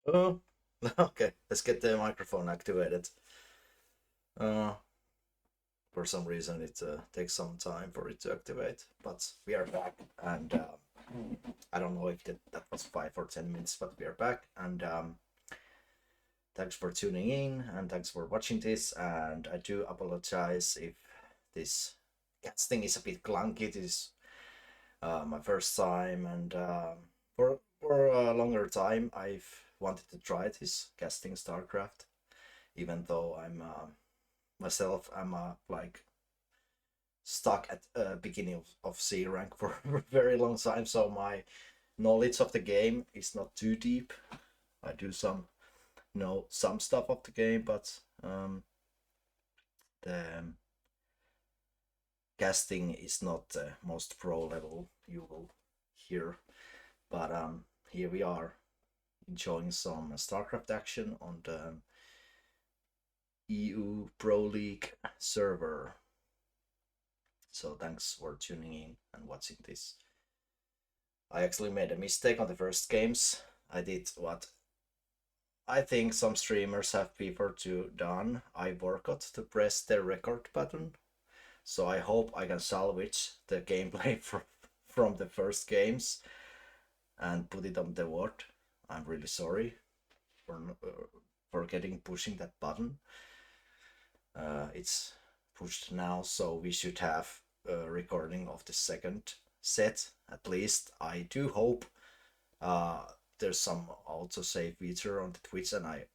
Oh, okay. Let's get the microphone activated. Uh, for some reason, it takes some time for it to activate, but we are back, and I don't know if that was 5 or 10 minutes, but we are back, and thanks for tuning in, and thanks for watching this. And I do apologize if this casting is a bit clunky. This is my first time, and for a longer time, I've wanted to try this casting StarCraft, even though myself I'm like stuck at beginning of C rank for a very long time, so my knowledge of the game is not too deep. I do know some stuff of the game, but the casting is not the most pro level you will hear. But here we are enjoying some StarCraft action on the EU Pro League server. So thanks for tuning in and watching this. I actually made a mistake on the first games. I did what I think some streamers have preferred to done. I forgot to press the record button. So I hope I can salvage the gameplay from the first games and put it on the board. I'm really sorry for forgetting pushing that button. It's pushed now, so we should have a recording of the second set at least. I do hope there's some autosave feature on the Twitch and I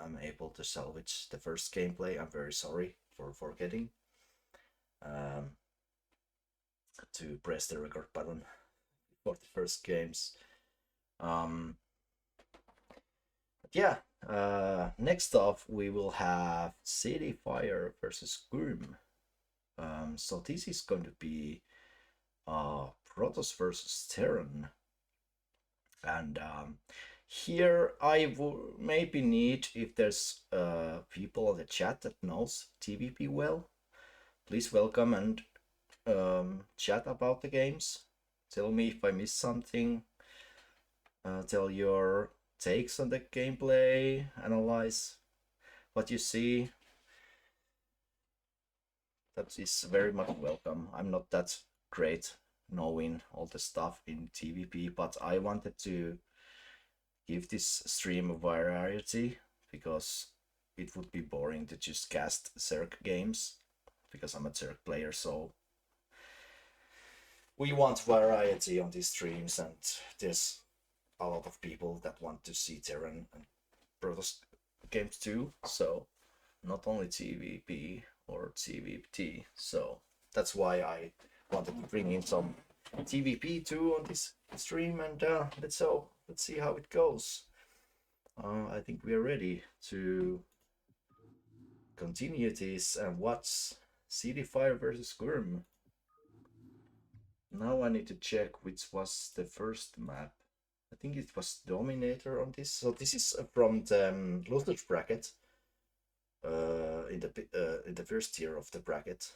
am able to salvage the first gameplay. I'm very sorry for forgetting um, to press the record button for the first games. Um, yeah, next off we will have Cdfyer versus Quim. So this is going to be Protoss versus Terran, and here I will maybe need, if there's people in the chat that knows TVP well, please welcome and chat about the games. Tell me if I missed something. Tell your takes on the gameplay. Analyze what you see. That is very much welcome. I'm not that great knowing all the stuff in TVP, but I wanted to give this stream a variety because it would be boring to just cast Zerg games because I'm a Zerg player, so we want variety on these streams, and there's a lot of people that want to see Terran and Protoss games too, so not only TVP or TVP, so that's why I wanted to bring in some TVP too on this stream, and let's see how it goes. I think we are ready to continue this and watch Cdfyer versus Quim. Now I need to check which was the first map. I think it was Dominator on this. So this is from the losers bracket. In the first tier of the bracket.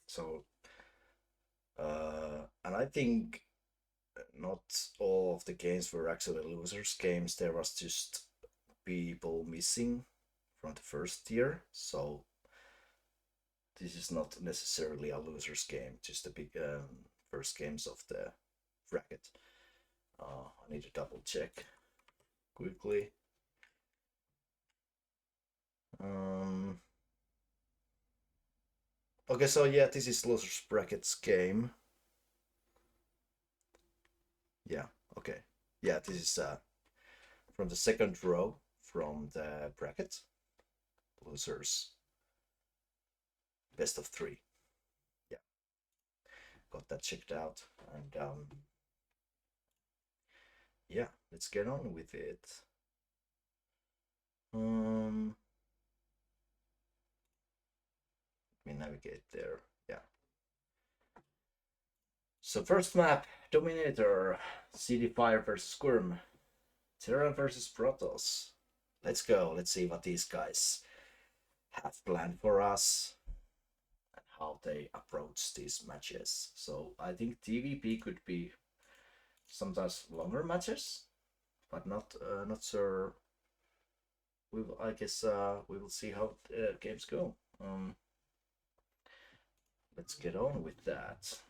So and I think not all of the games were actually losers games. There was just people missing from the first tier. So this is not necessarily a losers game, just the big first games of the bracket. I need to double check quickly. Okay, so yeah, this is losers brackets game. Yeah, okay. Yeah, this is from the second row from the bracket. Losers best of 3. Yeah, got that checked out, and yeah, let's get on with it. Let me navigate there. Yeah. So first map, Dominator, Cdfyer versus Quim, Terra versus Protoss. Let's go. Let's see what these guys have planned for us and how they approach these matches. So I think TVP could be sometimes longer matches, but not sure. I guess we will see how games go. Let's get on with that.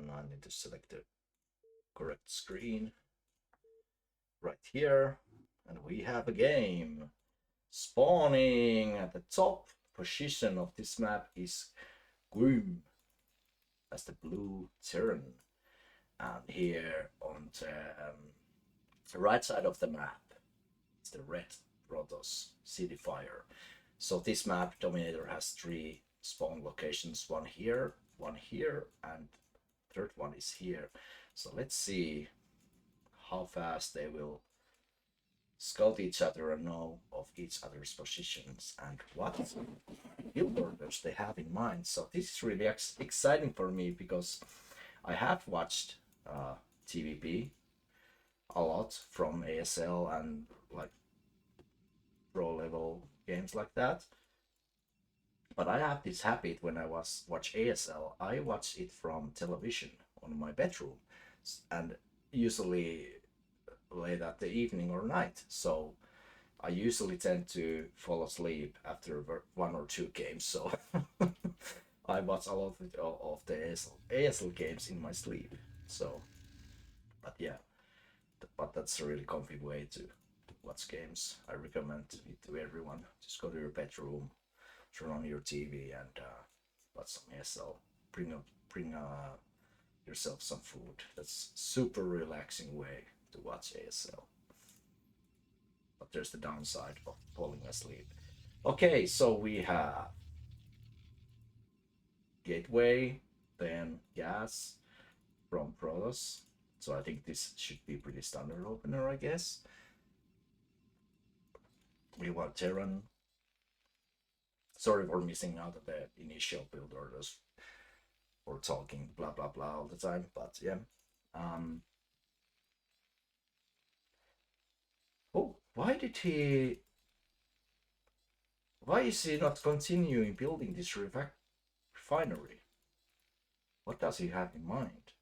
Now I need to select the correct screen right here, and we have a game. Spawning at the top position of this map is Quim as the blue Terran, and here on the right side of the map is the red Protoss Cdfyer. So this map Dominator has 3 spawn locations, one here, and third one is here. So let's see how fast they will scout each other and know of each other's positions and what build orders they have in mind. So this is really exciting for me because I have watched TVP a lot from ASL and like pro level games like that. But I have this habit when I watch ASL, I watch it from television on my bedroom, and usually late at the evening or night. So I usually tend to fall asleep after 1 or 2 games. So I watch a lot of the ASL games in my sleep. So, but yeah, but that's a really comfy way to watch games. I recommend it to everyone. Just go to your bedroom, turn on your TV, and watch some ASL. Bring yourself some food. That's super relaxing way to watch ASL. But there's the downside of falling asleep. Okay, so we have gateway, then gas from Protoss. So I think this should be pretty standard opener, I guess. We want Terran. Sorry for missing out on the initial build orders or talking blah blah blah all the time, but yeah. Oh, why did he? Why is he not continuing building this refinery? What does he have in mind?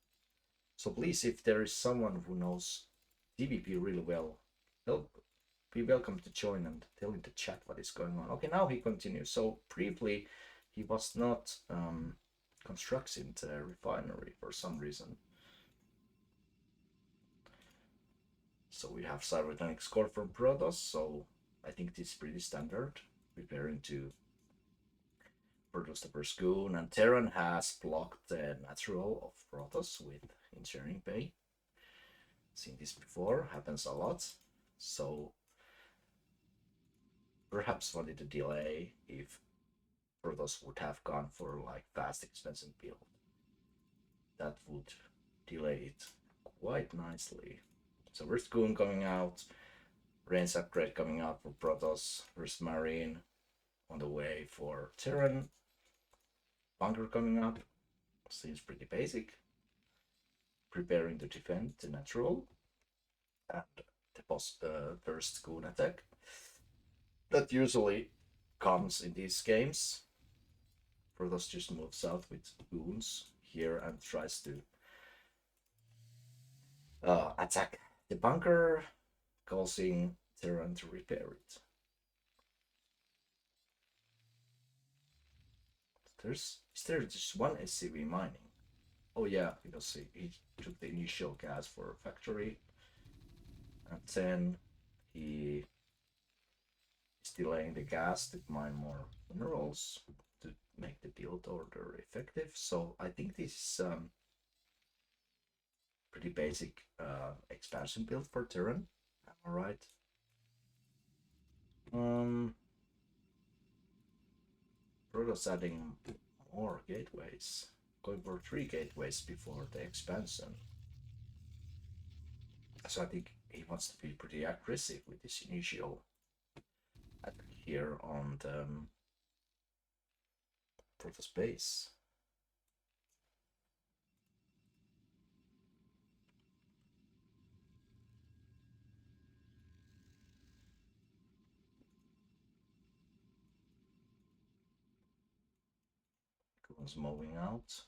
So please, if there is someone who knows DVP really well, be welcome to join and tell in the chat what is going on. Okay, now he continues. So briefly, he was not constructing the refinery for some reason. So we have cybernetics core from Protoss. So I think this is pretty standard. Preparing to produce the first goon, and Terran has blocked the natural of Protoss with engineering bay. Seen this before, happens a lot. So perhaps wanted to delay if Protoss would have gone for like fast expensive build. That would delay it quite nicely. So first goon coming out, range upgrade coming out for Protoss, first marine on the way for Terran, bunker coming up, seems pretty basic. Preparing to defend the natural and the first goon attack. That usually comes in these games. Protoss just moves out with goons here and tries to attack the bunker, causing Terran to repair it. Is there just one SCV mining? Oh yeah, because he took the initial gas for factory, and then he is delaying the gas to mine more minerals to make the build order effective. So I think this is pretty basic expansion build for Terran. Am I right? Protoss adding more gateways, going for 3 gateways before the expansion. So I think he wants to be pretty aggressive with this initial attack here on the Protoss base. Goons moving out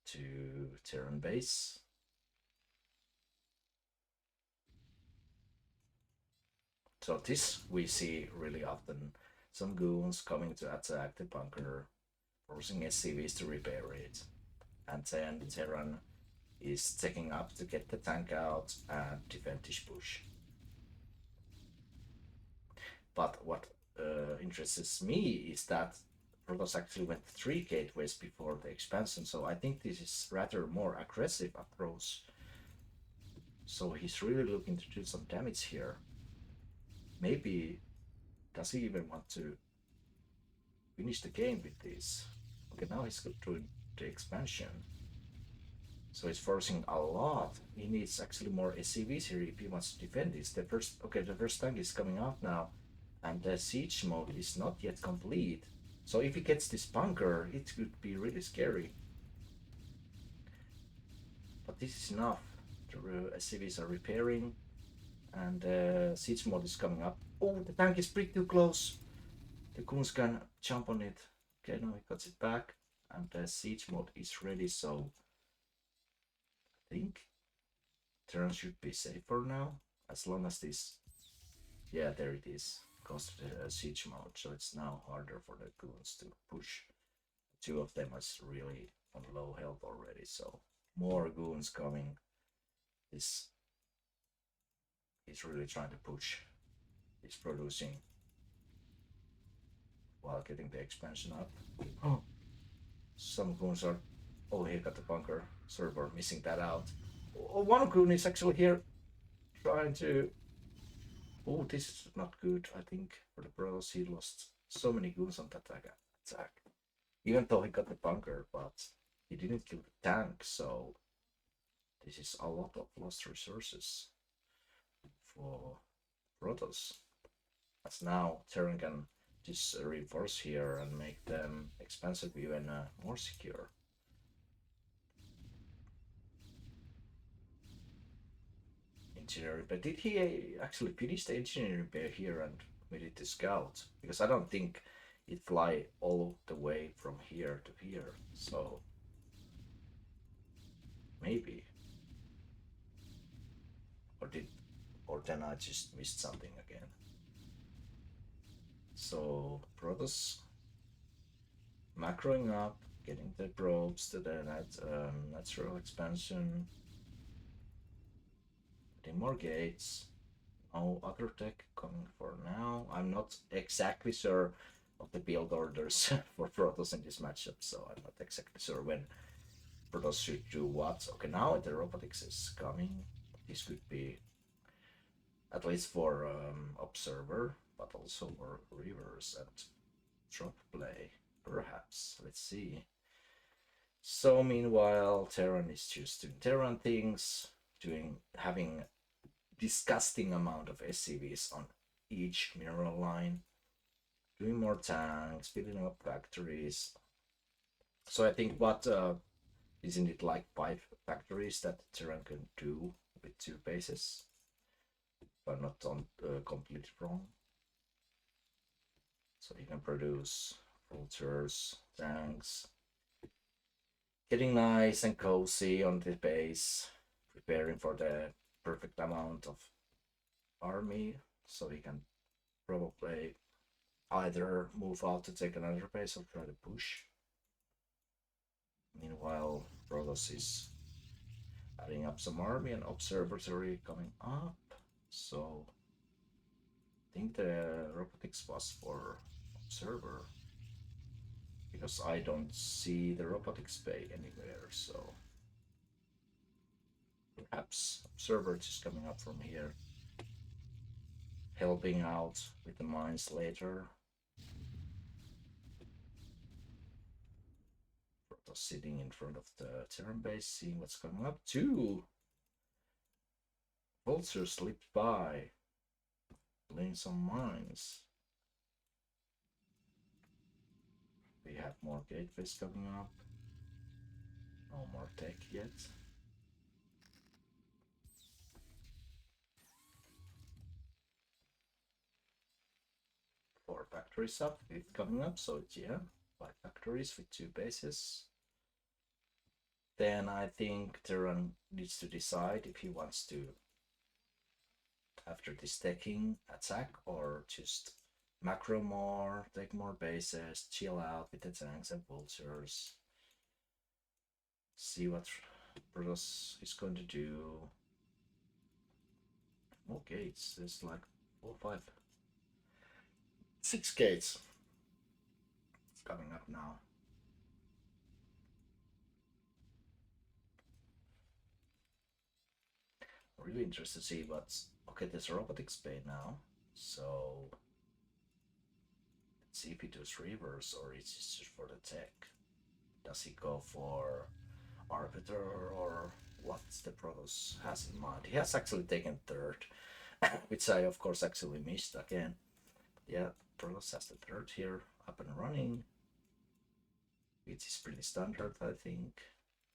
to Terran base. So this we see really often. Some goons coming to attack the bunker, forcing SCVs to repair it. And then the Terran is taking up to get the tank out and defend this push. But what interests me is that Protoss actually went 3 gateways before the expansion, so I think this is rather more aggressive approach. So he's really looking to do some damage here. Maybe does he even want to finish the game with this? Okay, now he's doing the expansion. So he's forcing a lot. He needs actually more SCVs here if he wants to defend this. The first tank is coming out now, and the siege mode is not yet complete. So if he gets this bunker, it could be really scary. But this is enough. The SCVs are repairing, and the siege mode is coming up. Oh, the tank is pretty too close. The goons can jump on it. Okay, now he cuts it back, and the siege mode is ready. So I think Terran should be safer now, as long as this. Yeah, there it is. Goes to the siege mode, so it's now harder for the goons to push. 2 of them is really on low health already, so more goons coming. He's really trying to push. He's producing while getting the expansion up. Oh, some goons are. Oh, he got the bunker. Sorry for missing that out. Oh, one goon is actually here trying to. Oh, this is not good. I think for the Protoss, he lost so many goons on that attack. Even though he got the bunker, but he didn't kill the tank, so this is a lot of lost resources for Protoss. As now Terran can just reinforce here and make them expensive even more secure. Engineering repair. Did he actually finish the engineering repair here and committed to scout? Because I don't think it fly all the way from here to here. So maybe. Or then I just missed something again. So Protoss macroing up, getting the probes to the natural expansion, getting more gates. No other tech coming for now. I'm not exactly sure of the build orders for Protoss in this matchup, so I'm not exactly sure when Protoss should do what. Okay, now the robotics is coming. This could be at least for observer, but also for reverse and drop play, perhaps. Let's see. So meanwhile, Terran is just doing Terran things, having disgusting amount of SCVs on each mineral line, doing more tanks, building up factories. So I think what isn't it like 5 factories that Terran can do with 2 bases? If I'm not on completely wrong. So you can produce vultures, tanks, getting nice and cozy on the base, preparing for the perfect amount of army, so he can probably either move out to take another base or try to push. Meanwhile, Protoss is adding up some army and observatory coming up, so I think the robotics was for observer, because I don't see the robotics bay anywhere, so perhaps observer is coming up from here, helping out with the mines later. Protoss sitting in front of the Terran base, seeing what's coming up. 2 vultures slipped by, laying some mines. We have more gateways coming up. No more tech yet. 4 factories up, it's coming up, so yeah, 5 factories with 2 bases. Then I think Terran needs to decide if he wants to, after this taking, attack or just macro more, take more bases, chill out with the tanks and vultures. See what Protoss is going to do. More gates. There's like 4, 5, 6 gates. It's coming up now. Really interested to see what's. Okay, there's robotics bay now. So let's see if he does reverse or is it just for the tech. Does he go for Arbiter or what the Protoss has in mind? He has actually taken third, which I of course actually missed again. But yeah, Protoss has the third here up and running, which is pretty standard, I think.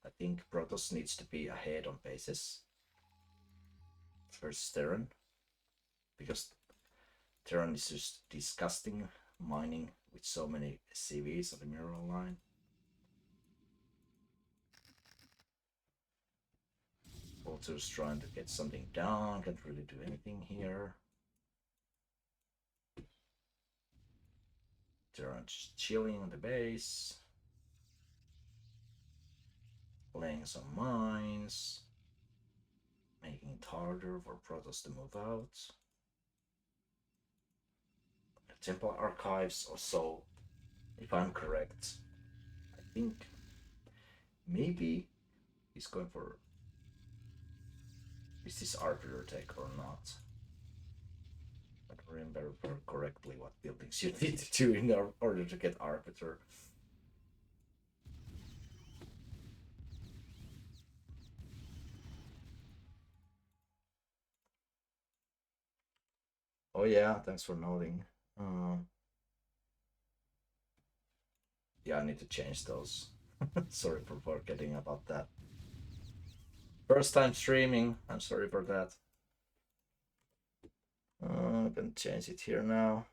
I think Protoss needs to be ahead on bases versus Terran, because Terran is just disgusting mining with so many CVs on the mural line. Vulture's trying to get something down, can't really do anything here. Terran just chilling on the base, laying some mines, making it harder for Protoss to move out. The Temple Archives also, if I'm correct, I think maybe he's going for, is this Arbiter tech or not? I don't remember correctly what buildings you need to do in order to get Arbiter. Oh yeah, thanks for noting. Yeah, I need to change those. Sorry for forgetting about that. First time streaming, I'm sorry for that. I can change it here now.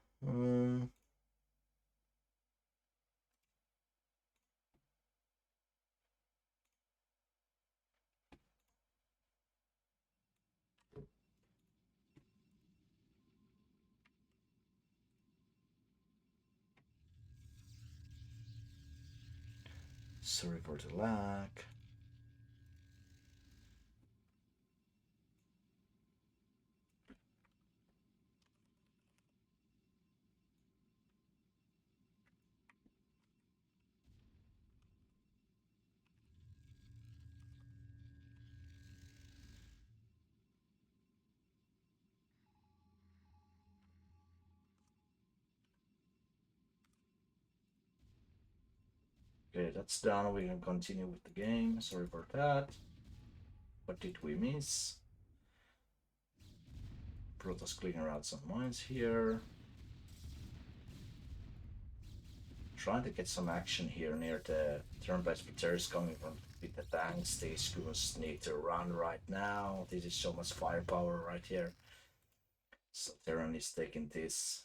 Sorry for the lag. Okay, that's done. We can continue with the game. Sorry for that. What did we miss? Protoss cleaning out some mines here. Trying to get some action here near the turn-based Terrors coming from with the tanks. These goons need to run right now. This is so much firepower right here. So Terran is taking this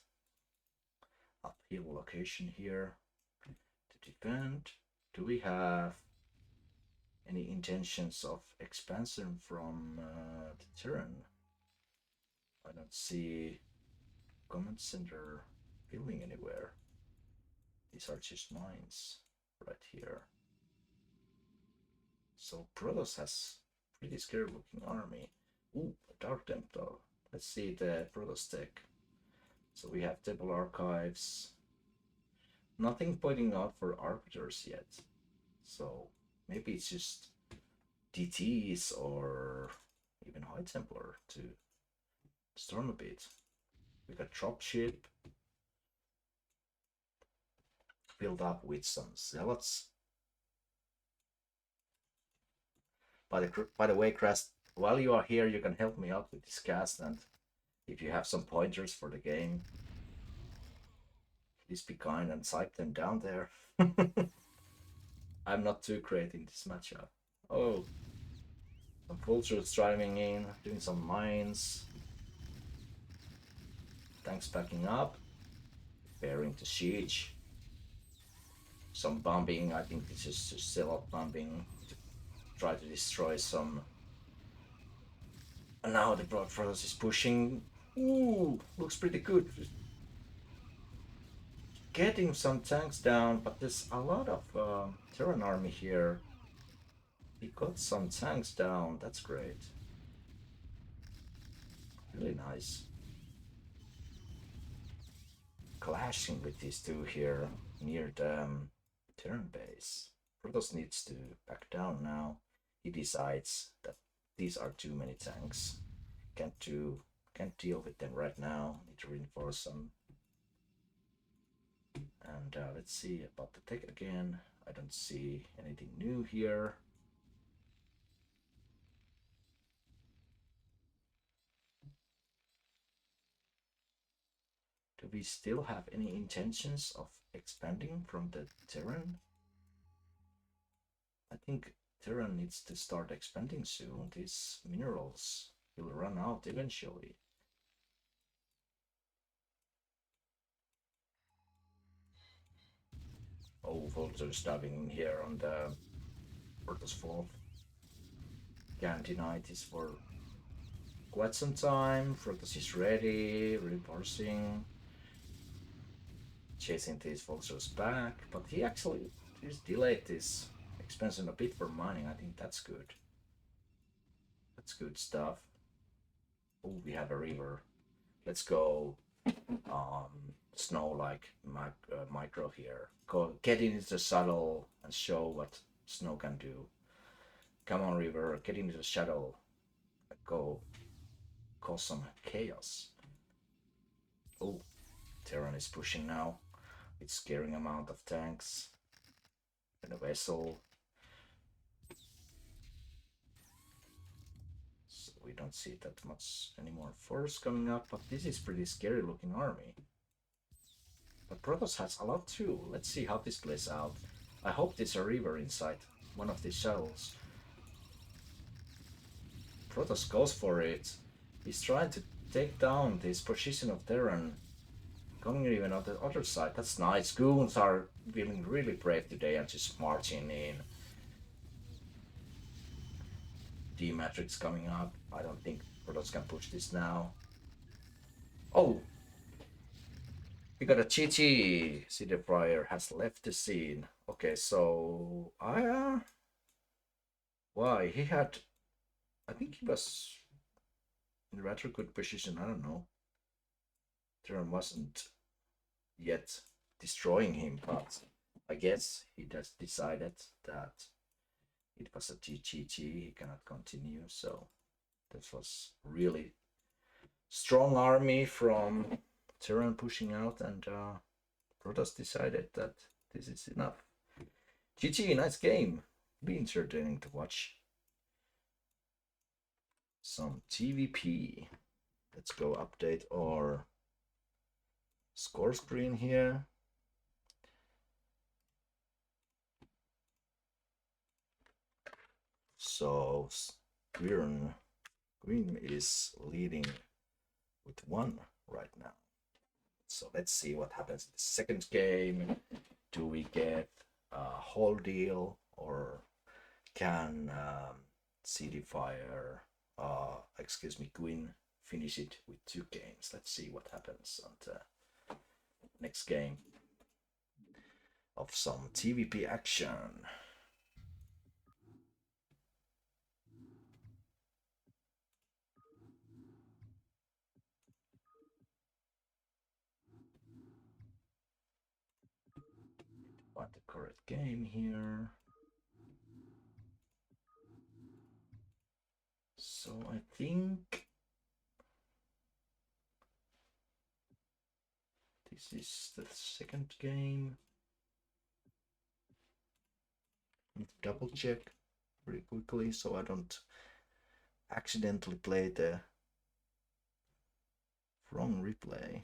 uphill location here to defend. Do we have any intentions of expansion from the Terran? I don't see command center building anywhere. These are just mines right here. So Protoss has pretty scary looking army. Ooh, a Dark Temple. Let's see the Protoss tech. So we have Temple Archives. Nothing pointing out for Arbiters yet. So maybe it's just DTs or even High Templar to storm a bit. We got Dropship. Filled up with some Zealots. By the way, Crest, while you are here, you can help me out with this cast, and if you have some pointers for the game, please be kind and type them down there. I'm not too great in this matchup. Oh, some vultures driving in, doing some mines. Tanks backing up, preparing to siege. some bombing. I think this is just still up bombing to try to destroy some. And now the Broad Frost is pushing. Ooh, looks pretty good. Getting some tanks down, but there's a lot of Terran army here. He got some tanks down. That's great. Really nice. Clashing with these two here near the Terran base. Protoss needs to back down now. He decides that these are too many tanks. Can't deal with them right now. Need to reinforce them. And let's see about the tech again. I don't see anything new here. Do we still have any intentions of expanding from the Terran? I think Terran needs to start expanding soon. These minerals will run out eventually. Oh, Vulture's diving in here on the Protoss Fall. Can't deny this for quite some time. Protoss is ready, reinforcing, chasing these Vultures back, but he actually just delayed this expansion a bit for mining. I think that's good. That's good stuff. Oh, we have a river. Let's go snow like micro here. Get into the saddle and show what snow can do. Come on, river, get into the shadow. Go cause some chaos. Oh, Terran is pushing now. It's scaring amount of tanks and a vessel. So we don't see that much anymore force coming up, but this is pretty scary looking army. But Protoss has a lot too. Let's see how this plays out. I hope there's a river inside one of these shuttles. Protoss goes for it. He's trying to take down this position of Terran. Coming even on the other side. That's nice. Goons are feeling really brave today and just marching in. D-Matrix coming up. I don't think Protoss can push this now. Oh! We got a GG. Cdfyer has left the scene. Okay, so why? He had... I think he was in a rather good position. I don't know. Terran wasn't yet destroying him, but I guess he just decided that it was a GG. He cannot continue. So this was really strong army from Terran pushing out, and Protoss decided that this is enough. GG, nice game. Be entertaining to watch. Some TVP. Let's go update our score screen here. So Quim is leading with 1 right now. So let's see what happens in the second game. Do we get a whole deal, or can Cdfyer, Quim finish it with 2 games? Let's see what happens on the next game of some TVP action. Find the correct game here. So I think this is the second game. Need to double check very quickly so I don't accidentally play the wrong replay.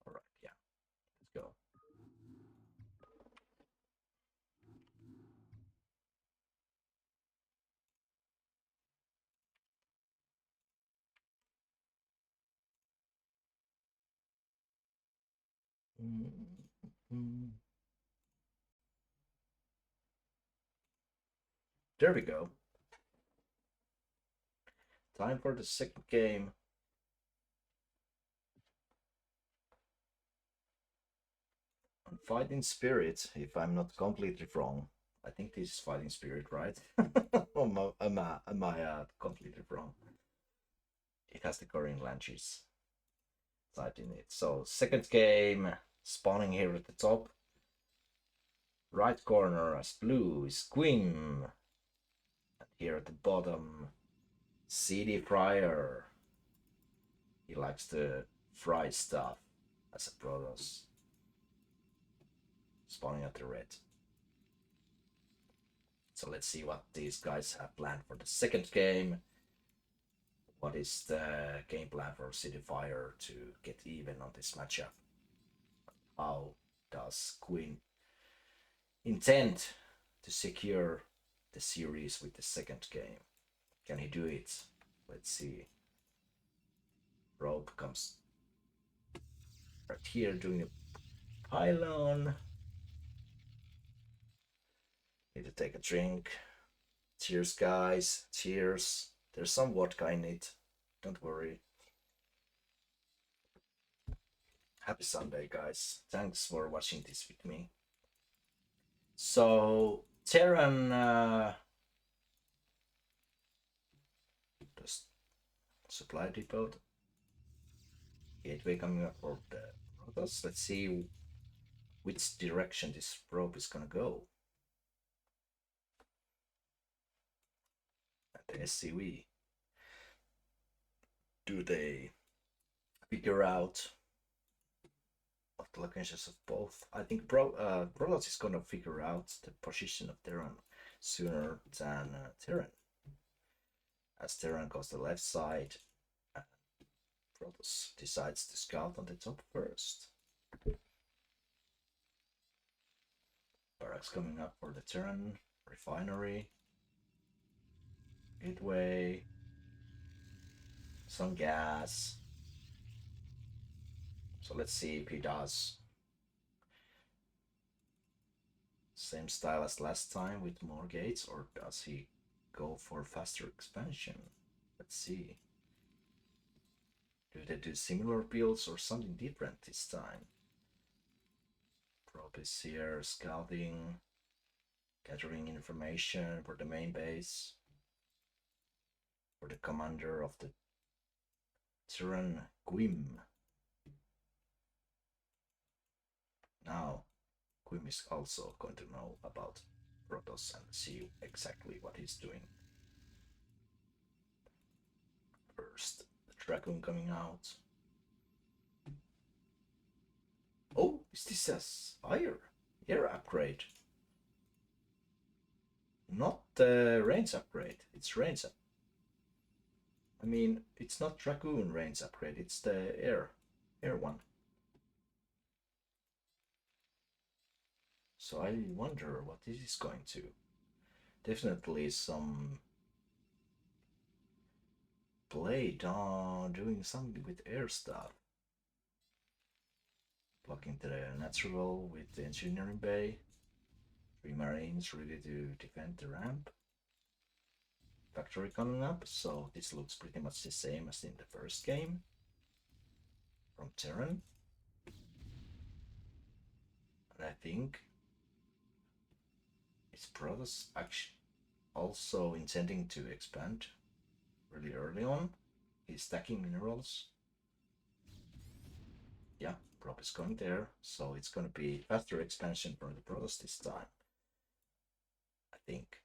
All right, yeah, let's go. There we go. Time for the second game. On Fighting Spirit, if I'm not completely wrong. I think this is Fighting Spirit, right? Or am I completely wrong? It has the Korean language typed in it. So second game, spawning here at the top. Right corner as blue is Quim. And here at the bottom, Cdfyer. He likes to fry stuff as a Protoss. Spawning at the red. So let's see what these guys have planned for the second game. What is the game plan for Cdfyer to get even on this matchup? How does Quinn intend to secure the series with the second game? Can he do it? Let's see. Rope comes right here doing a pylon. Need to take a drink. Cheers, guys. Cheers. There's some vodka in it. Don't worry. Happy Sunday, guys. Thanks for watching this with me. So, Terran just supply depot. Gateway coming up for the Protoss. Let's see which direction this probe is gonna go. And the SCV. Do they figure out what the locations of both? I think Protoss is gonna figure out the position of Terran sooner than Terran. As Terran goes to the left side, Protoss decides to scout on the top first. Barracks coming up for the Terran refinery. Gateway. Some gas. So let's see if he does same style as last time with more gates, or does he go for faster expansion? Let's see. Do they do similar builds or something different this time? Probe is here, scouting, gathering information for the main base, for the commander of the Terran Quim. Now, Quim is also going to know about Protoss and see exactly what he's doing. First, the Dragoon coming out. Oh, is this a air upgrade? Not the range upgrade, it's range up. I mean, it's not Dragoon range upgrade, it's the air one. So I wonder what this is going to. Definitely some blade doing something with air stuff. Blocking the natural with the engineering bay. 3 marines ready to defend the ramp. Factory coming up, so this looks pretty much the same as in the first game from Terran. And I think it's Protoss actually also intending to expand really early on. He's stacking minerals. Yeah, Prop is going there, so it's going to be faster expansion for the Protoss this time, I think.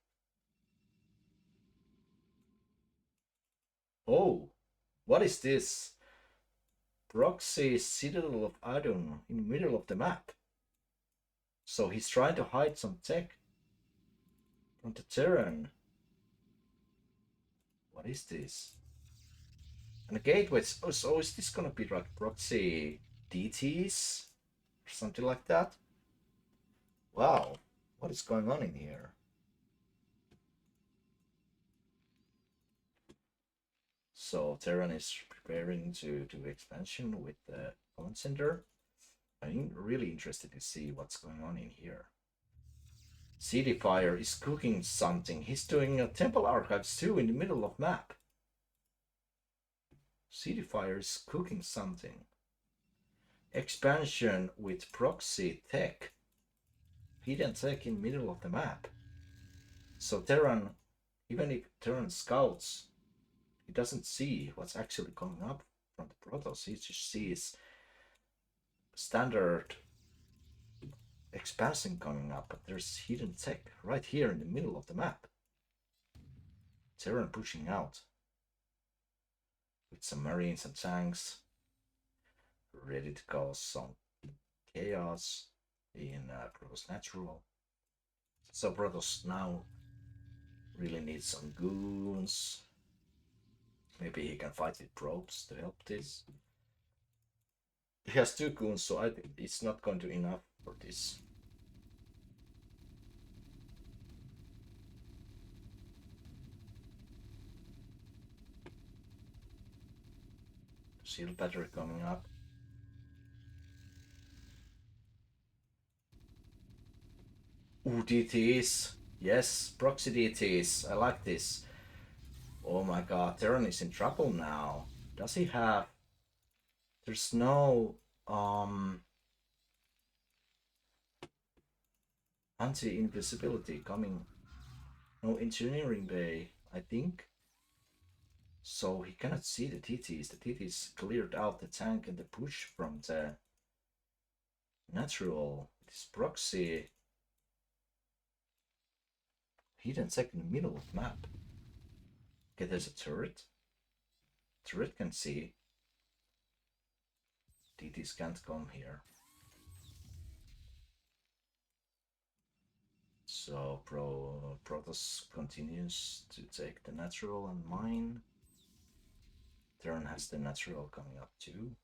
Oh, what is this? Proxy Citadel of Adun in the middle of the map. So he's trying to hide some tech from the Terran. What is this? And the gateway. Oh, so is this gonna be like proxy DTs or something like that? Wow, what is going on in here? So Terran is preparing to do expansion with the command center. I'm really interested to see what's going on in here. Cdfyer is cooking something. He's doing a temple archives too in the middle of map. Cdfyer is cooking something. Expansion with proxy tech. Hidden tech in middle of the map. So Terran, even if Terran scouts, he doesn't see what's actually coming up from the Protoss. He just sees standard expansion coming up, but there's hidden tech right here in the middle of the map. Terran pushing out with some marines and tanks, ready to cause some chaos in Protoss Natural. So Protoss now really needs some goons. Maybe he can fight with probes to help this. He has 2 goons, so I think it's not going to be enough for this. Shield battery coming up. Ooh, DTs. Yes, proxy DTs. I like this. Oh my god, Terran is in trouble now. Does he have... There's no anti-invisibility coming. No engineering bay, I think. So he cannot see the TTs. The TTs cleared out the tank and the push from the natural. This proxy hidden tech in the middle of the map. Okay, there's a turret. Turret can see. TTs can't come here. So Protoss continues to take the natural and mine. Terran has the natural coming up too.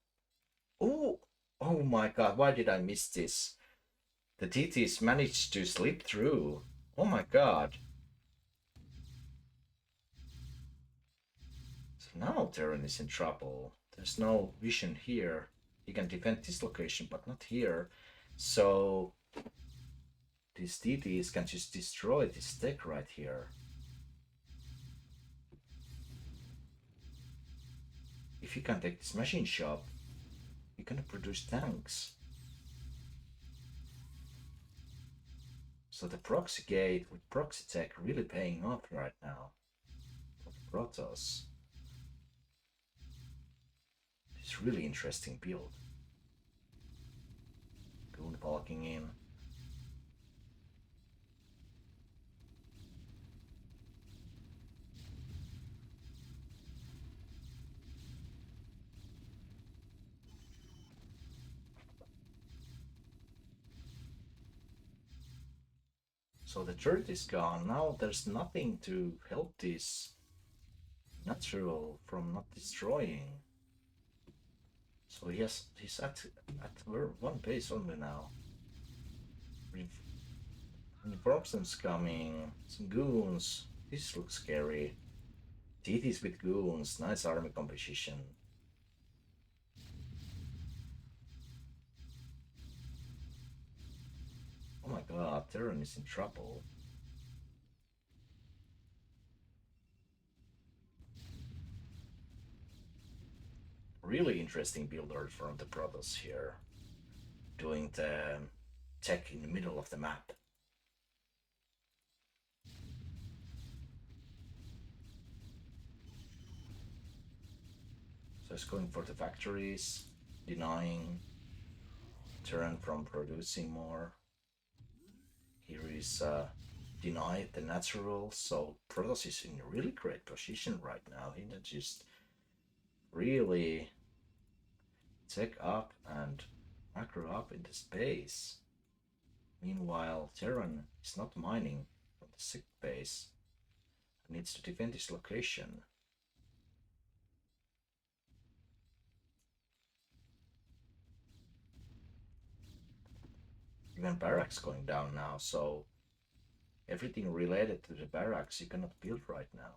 Oh! Oh my god, why did I miss this? The TTs managed to slip through. Oh my god. So now Terran is in trouble. There's no vision here. He can defend this location, but not here. So these TTs can just destroy this tech right here. If you can take this machine shop, you can produce tanks. So the proxy gate with proxy tech really paying off right now for the Protoss. It's really interesting build. Goon walking in. So the turret is gone. Now there's nothing to help this natural from not destroying. So he's at one base only now. Reinforcements coming, some goons. This looks scary. TTs with goons, nice army composition. Oh my god, Terran is in trouble. Really interesting builder from the Protoss here. Doing the tech in the middle of the map. So it's going for the factories, denying Terran from producing more. Here is denied the natural, so Protoss is in a really great position right now. He can just really tech up and macro up in the space. Meanwhile, Terran is not mining from the sick base and needs to defend his location. Even barracks going down now, so everything related to the barracks you cannot build right now.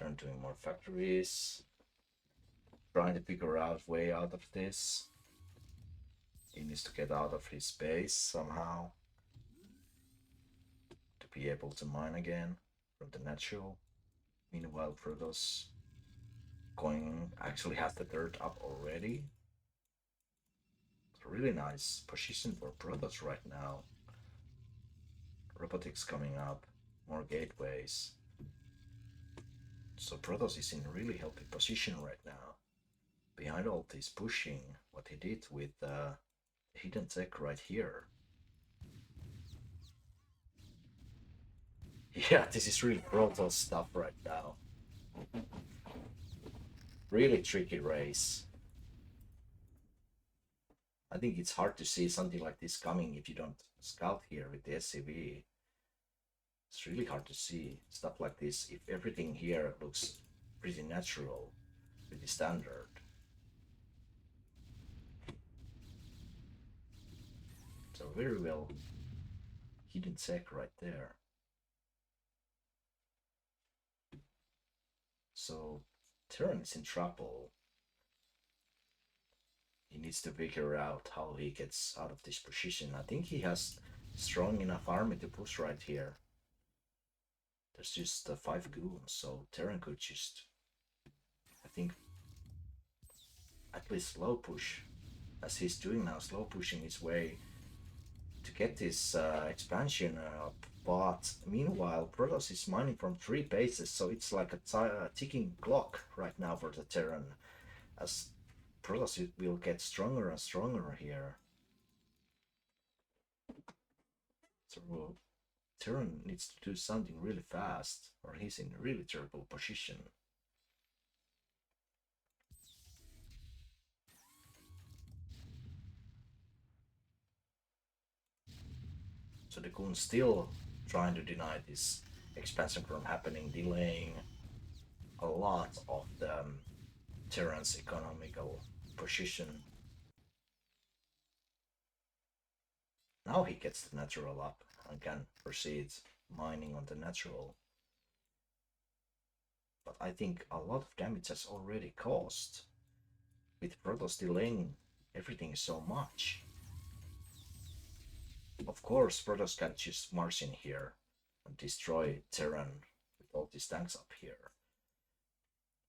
Terran doing more factories. Trying to figure out way out of this. He needs to get out of his base somehow to be able to mine again from the natural. Meanwhile, Protoss going actually has the third up already. It's a really nice position for Protoss right now. Robotics coming up, more gateways. So Protoss is in a really healthy position right now. Behind all this pushing, what he did with hidden tech right here. Yeah, this is really Protoss stuff right now. Really tricky race. I think it's hard to see something like this coming if you don't scout here with the SCV. It's really hard to see stuff like this if everything here looks pretty natural, pretty standard. So very well hidden tech right there. So Terran is in trouble. He needs to figure out how he gets out of this position. I think he has strong enough army to push right here. There's just 5 goons, so Terran could just, I think, at least slow push, as he's doing now, slow pushing his way to get this expansion up. But meanwhile, Protoss is mining from 3 bases, so it's like a ticking clock right now for the Terran, as Protoss will get stronger and stronger here. So Terran needs to do something really fast, or he's in a really terrible position. So the goon's still trying to deny this expansion from happening, delaying a lot of the Terran's economical position. Now he gets the natural up and can proceed mining on the natural. But I think a lot of damage has already caused with Protoss delaying everything so much. Of course, Protoss can just march in here and destroy Terran with all these tanks up here.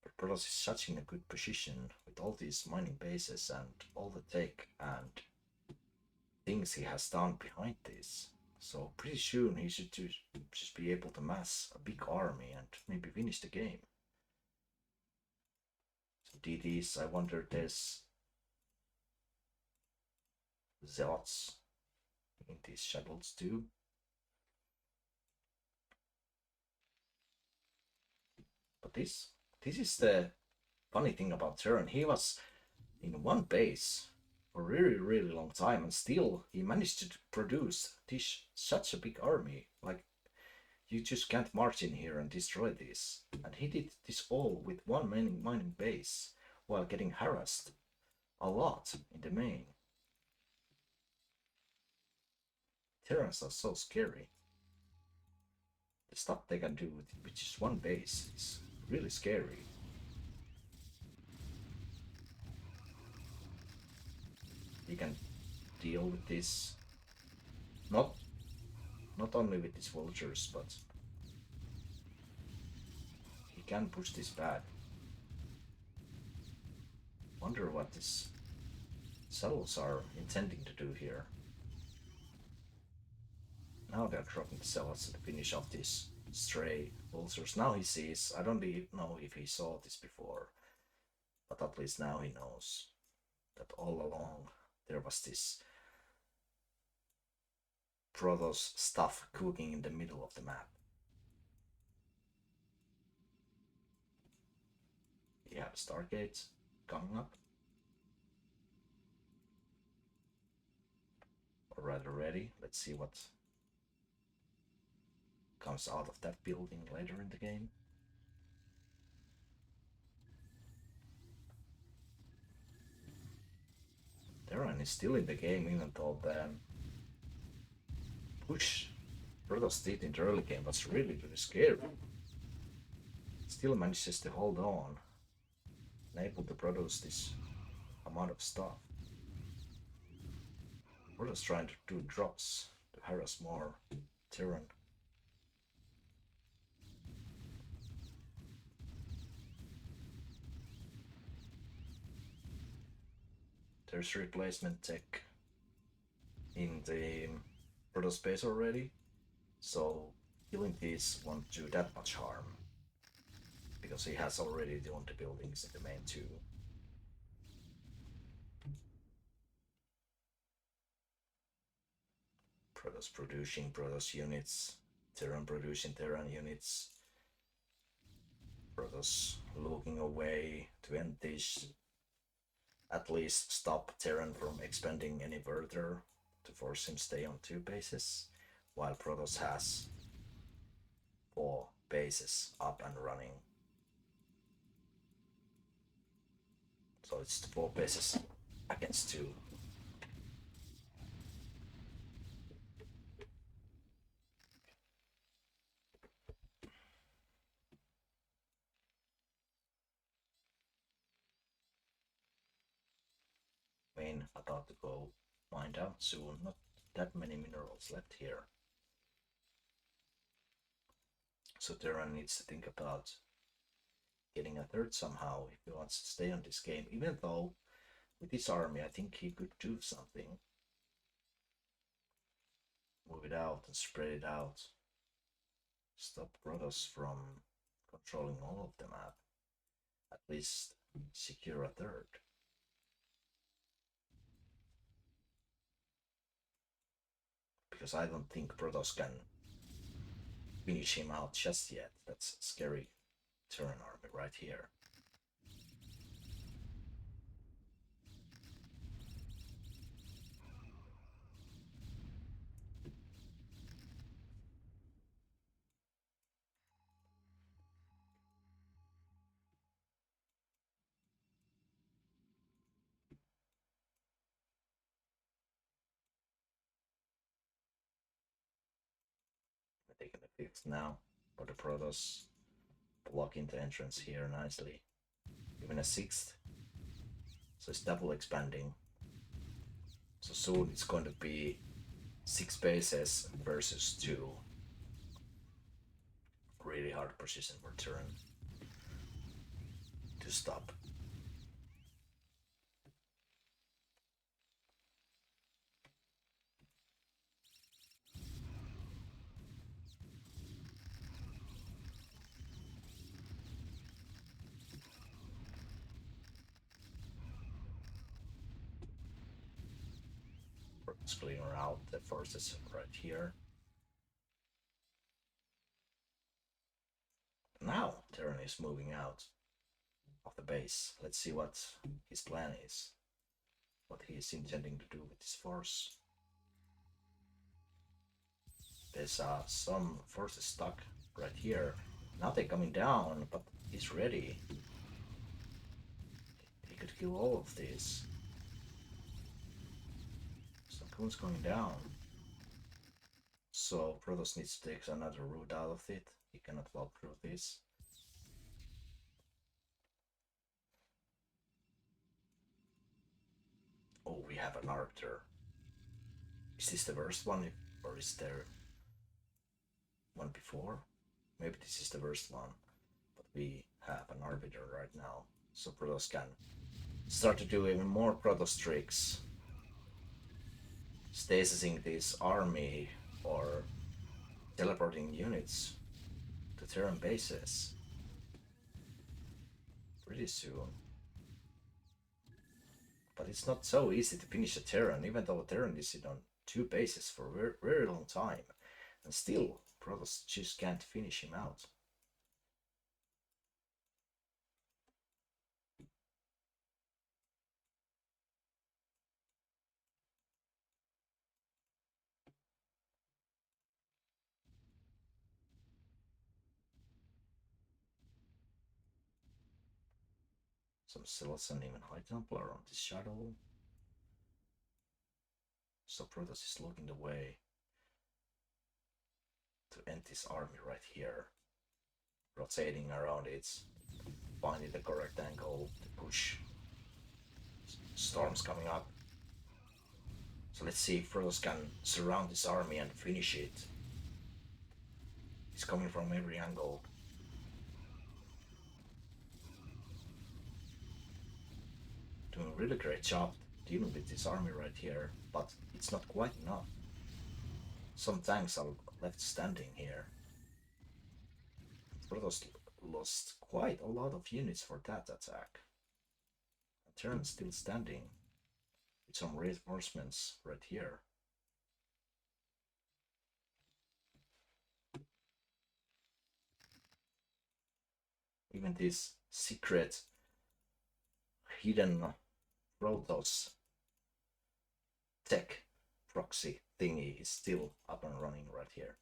But Protoss is such in a good position with all these mining bases and all the tech and things he has done behind this. So pretty soon he should just be able to mass a big army and maybe finish the game. So DDs, I wonder there's Zealots in these shuttles too. But this is the funny thing about Terran. He was in one base for a really long time, and still he managed to produce such a big army. Like, you just can't march in here and destroy this. And he did this all with one mining base while getting harassed a lot in the main. Terrans are so scary. The stuff they can do with just one base is really scary. He can deal with this, not only with these vultures, but he can push this back. Wonder what these shuttles are intending to do here. Now they're dropping the zealots to finish off these stray vultures. Now he sees, I don't know if he saw this before, but at least now he knows that all along there was this Protoss stuff cooking in the middle of the map. You have Stargates coming up, or rather ready. Let's see what comes out of that building later in the game. Terran is still in the game, even though the push Protoss did in the early game was really scary. still manages to hold on and able to produce this amount of stuff. We're just trying to do drops to harass more Terran. There's replacement tech in the proto space already, so killing these won't do that much harm because he has already the only buildings in the main two. Protoss producing Protoss units, Terran producing Terran units, Protoss looking away to end this, at least stop Terran from expanding any further to force him stay on 2 bases, while Protoss has 4 bases up and running. So it's 4 bases against 2. Main about to go find out soon. Not that many minerals left here. So Terran needs to think about getting a third somehow if he wants to stay on this game, even though with his army I think he could do something. Move it out and spread it out. Stop Protoss from controlling all of the map. At least secure a third. Because I don't think Protoss can finish him out just yet. That's scary Terran army right here. Taking the 5th now, but the Protoss blocking the entrance here nicely. Even a 6th. So it's double expanding. So soon it's going to be 6 bases versus 2. Really hard position for Terran to stop. Let's clear out the forces right here. Now Terran is moving out of the base. Let's see what his plan is. What he is intending to do with this force. There's some forces stuck right here. Now they're coming down, but he's ready. He could kill all of these. Stampoon's going down. So Protoss needs to take another route out of it. He cannot walk through this. Oh, we have an arbiter. Is this the worst one, or is there one before? Maybe this is the worst one, but we have an arbiter right now, so Protoss can start to do even more Protoss tricks, stasising this army or teleporting units to Terran bases pretty soon. But it's not so easy to finish a Terran, even though Terran is on 2 bases for a very, very long time. And still, Protoss just can't finish him out. Some Zealots and even High Templar on this shadow. So Protoss is looking the way to end this army right here. rotating around it, finding the correct angle to push. Storms coming up. So let's see if Protoss can surround this army and finish it. He's coming from every angle. Doing a really great job dealing with this army right here, but it's not quite enough. Some tanks are left standing here. Protoss lost quite a lot of units for that attack. Terran's still standing with some reinforcements right here. Even this secret hidden Protoss tech proxy thingy is still up and running right here.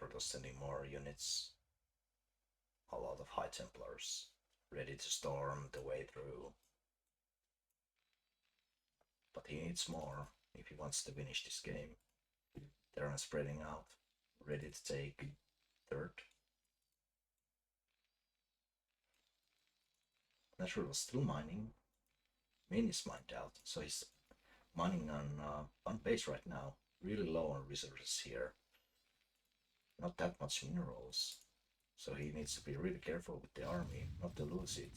Protoss sending more units. A lot of High Templars ready to storm the way through. But he needs more if he wants to finish this game. Terran spreading out, ready to take third. Natural was still mining. Main is mined out, so he's mining on base right now. Really low on resources here. Not that much minerals. So he needs to be really careful with the army, not to lose it.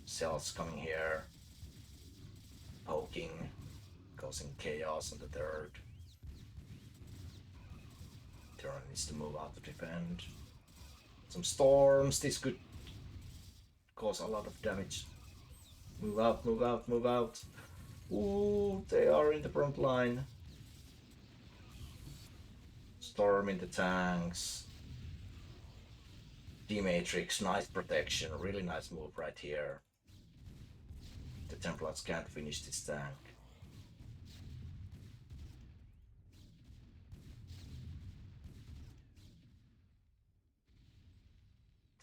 Cells coming here, poking, causing chaos on the third. Terran needs to move out to defend. Some storms, this could cause a lot of damage. Move out, move out, move out. Ooh, they are in the front line. Storming the tanks. D-Matrix, nice protection, really nice move right here. The Templars can't finish this tank.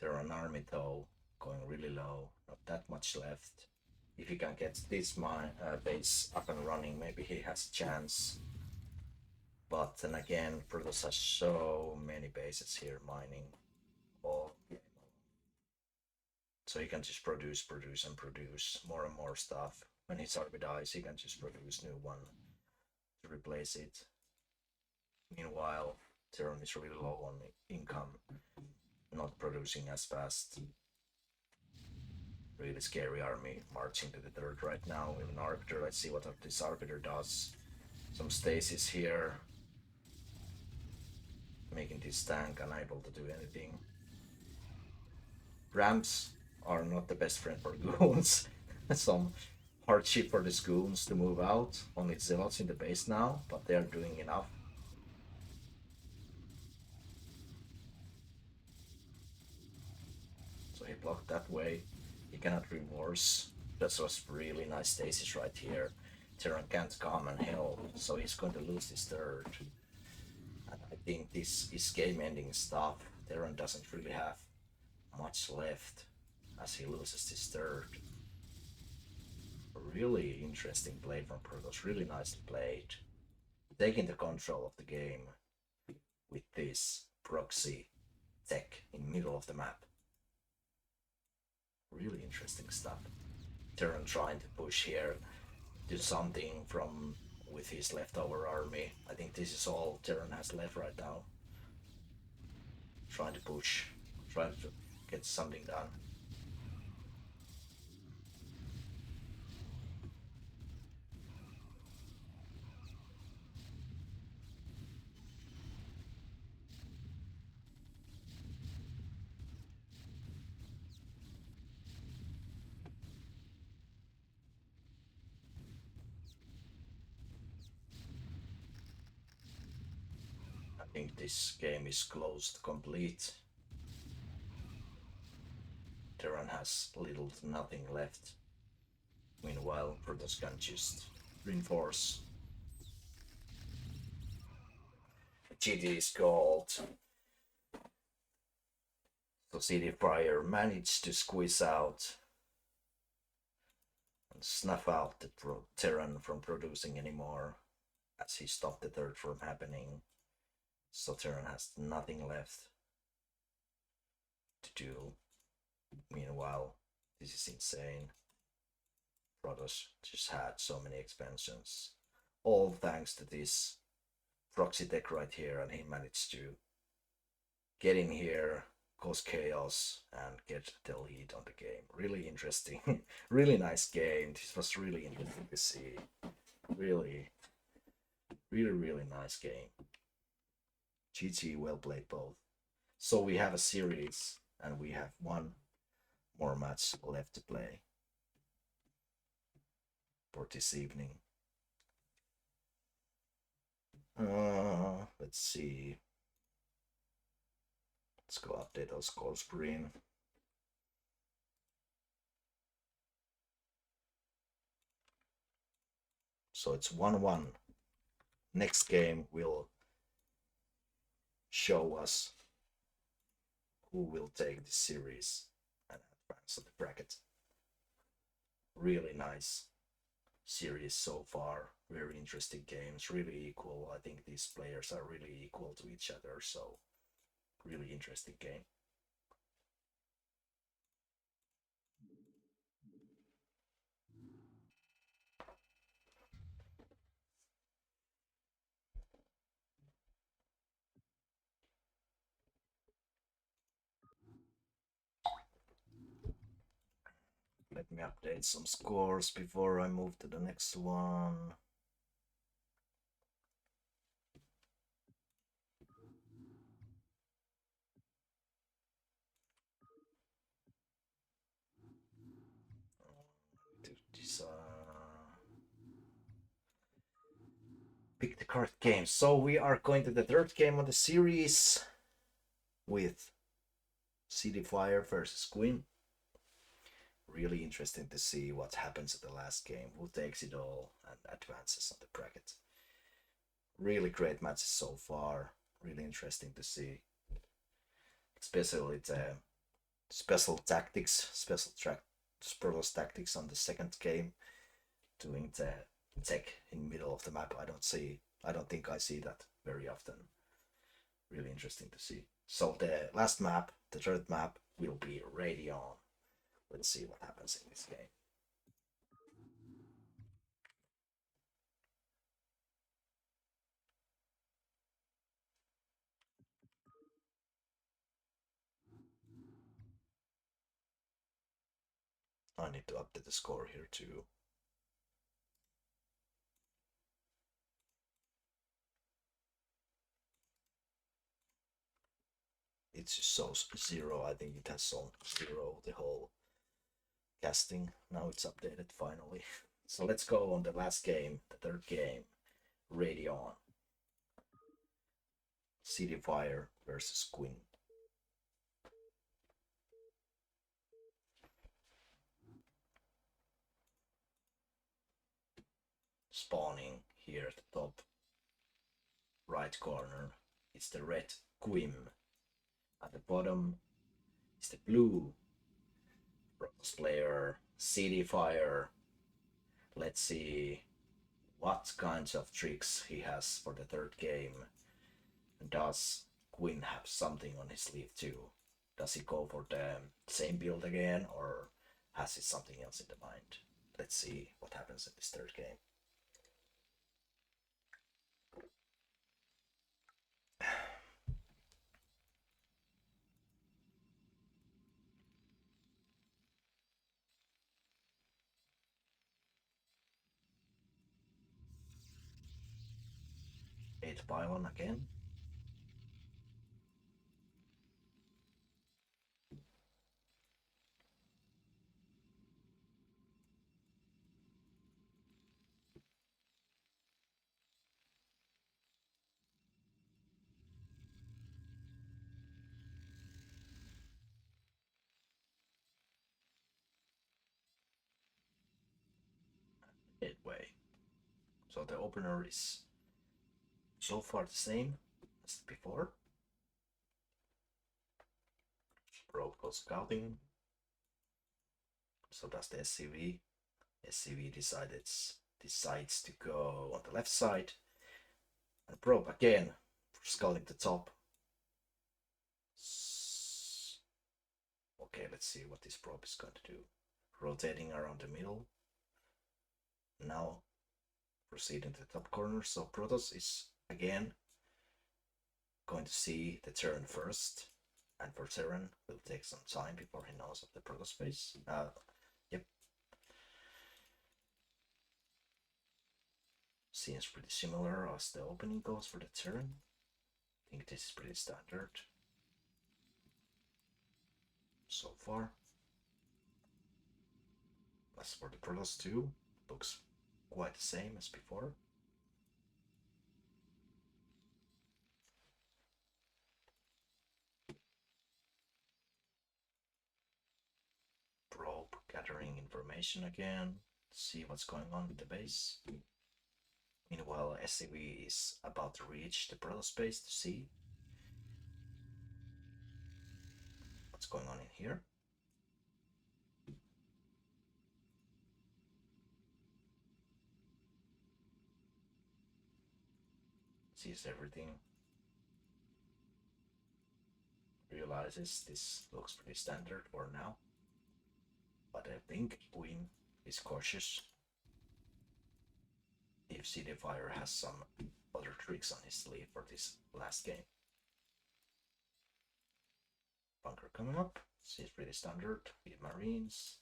Terran army though, going really low, not that much left. If he can get this base up and running, maybe he has a chance. But then again, Protoss has so many bases here mining. All so he can just produce and produce more and more stuff. When his army dies, he can just produce new one to replace it. Meanwhile, Terran is really low on income, not producing as fast. Really scary army marching to the third right now with an Arbiter. Let's see what this Arbiter does. Some stasis here, making this tank unable to do anything. Ramps are not the best friend for goons. Some hardship for the goons to move out. Only Zealots in the base now, but they are doing enough. So he blocked that way. He cannot reverse. That was really nice stasis right here. Terran can't come and help, so he's going to lose this third. And I think this is game-ending stuff. Terran doesn't really have much left as he loses this third. Really interesting play from Protoss, really nicely played. Taking the control of the game with this proxy tech in the middle of the map. Really interesting stuff. Terran trying to push here, do something from with his leftover army. I think this is all Terran has left right now. Trying to push, trying to get something done. I think this game is close to complete. Terran has little to nothing left. Meanwhile, Protoss can just reinforce. GD is gold. So Cdfyer managed to squeeze out snuff out the Terran from producing anymore, as he stopped the third from happening. So Terran has nothing left to do. Meanwhile, this is insane. Protoss just had so many expansions, all thanks to this proxy tech right here, and he managed to get in here, cause chaos, and get the lead on the game. Really interesting, really nice game. This was really interesting to see. Really nice game. GG, well played both. So we have a series, and we have one more match left to play for this evening. Let's see. Let's go update our score screen. So it's 1-1. Next game will show us who will take this series and advance to the bracket. Really nice series so far. Very interesting games, really equal. I think these players are really equal to each other, so really interesting game. Let me update some scores before I move to the next one. Pick the correct game. So we are going to the third game of the series with Cdfyer versus Quim. Really interesting to see what happens at the last game, who takes it all and advances on the bracket. Really great matches so far. Really interesting to see, especially the special tactics, special tactics on the second game, doing the tech in middle of the map. I don't think I see that very often. Really interesting to see. So the last map, the third map, will be Radeon. Let's see what happens in this game. I need to update the score here too. It's just so 0. I think it has shown 0 the whole casting. Now it's updated finally. So let's go on the last game, the third game, Radeon. Cdfyer versus Quim. Spawning here at the top right corner is the red Quim. At the bottom is the blue Protoss player Cdfyer. Let's see what kinds of tricks he has for the third game. Does Quinn have something on his sleeve too? Does he go for the same build again, or has he something else in the mind? Let's see what happens in this third game. Eight pylon again. Midway. So the opener is so far the same as before. Road goes scouting. So does the SCV. SCV decides to go on the left side and probe again for scouting the top. Okay, let's see what this probe is going to do. Rotating around the middle. Now proceeding to the top corner. So Protoss is again going to see the Terran first. And for Terran, it will take some time before he knows of the Protoss space. Yep. Seems pretty similar as the opening goes for the Terran. I think this is pretty standard so far. As for the Protoss 2, looks quite the same as before. Probe gathering information again, see what's going on with the base. Meanwhile, SCV is about to reach the Protoss space to see what's going on in here. Sees everything. Realizes this looks pretty standard for now. But I think Quim is cautious. If Cdfyer has some other tricks on his sleeve for this last game. Bunker coming up. Seems pretty standard with Marines.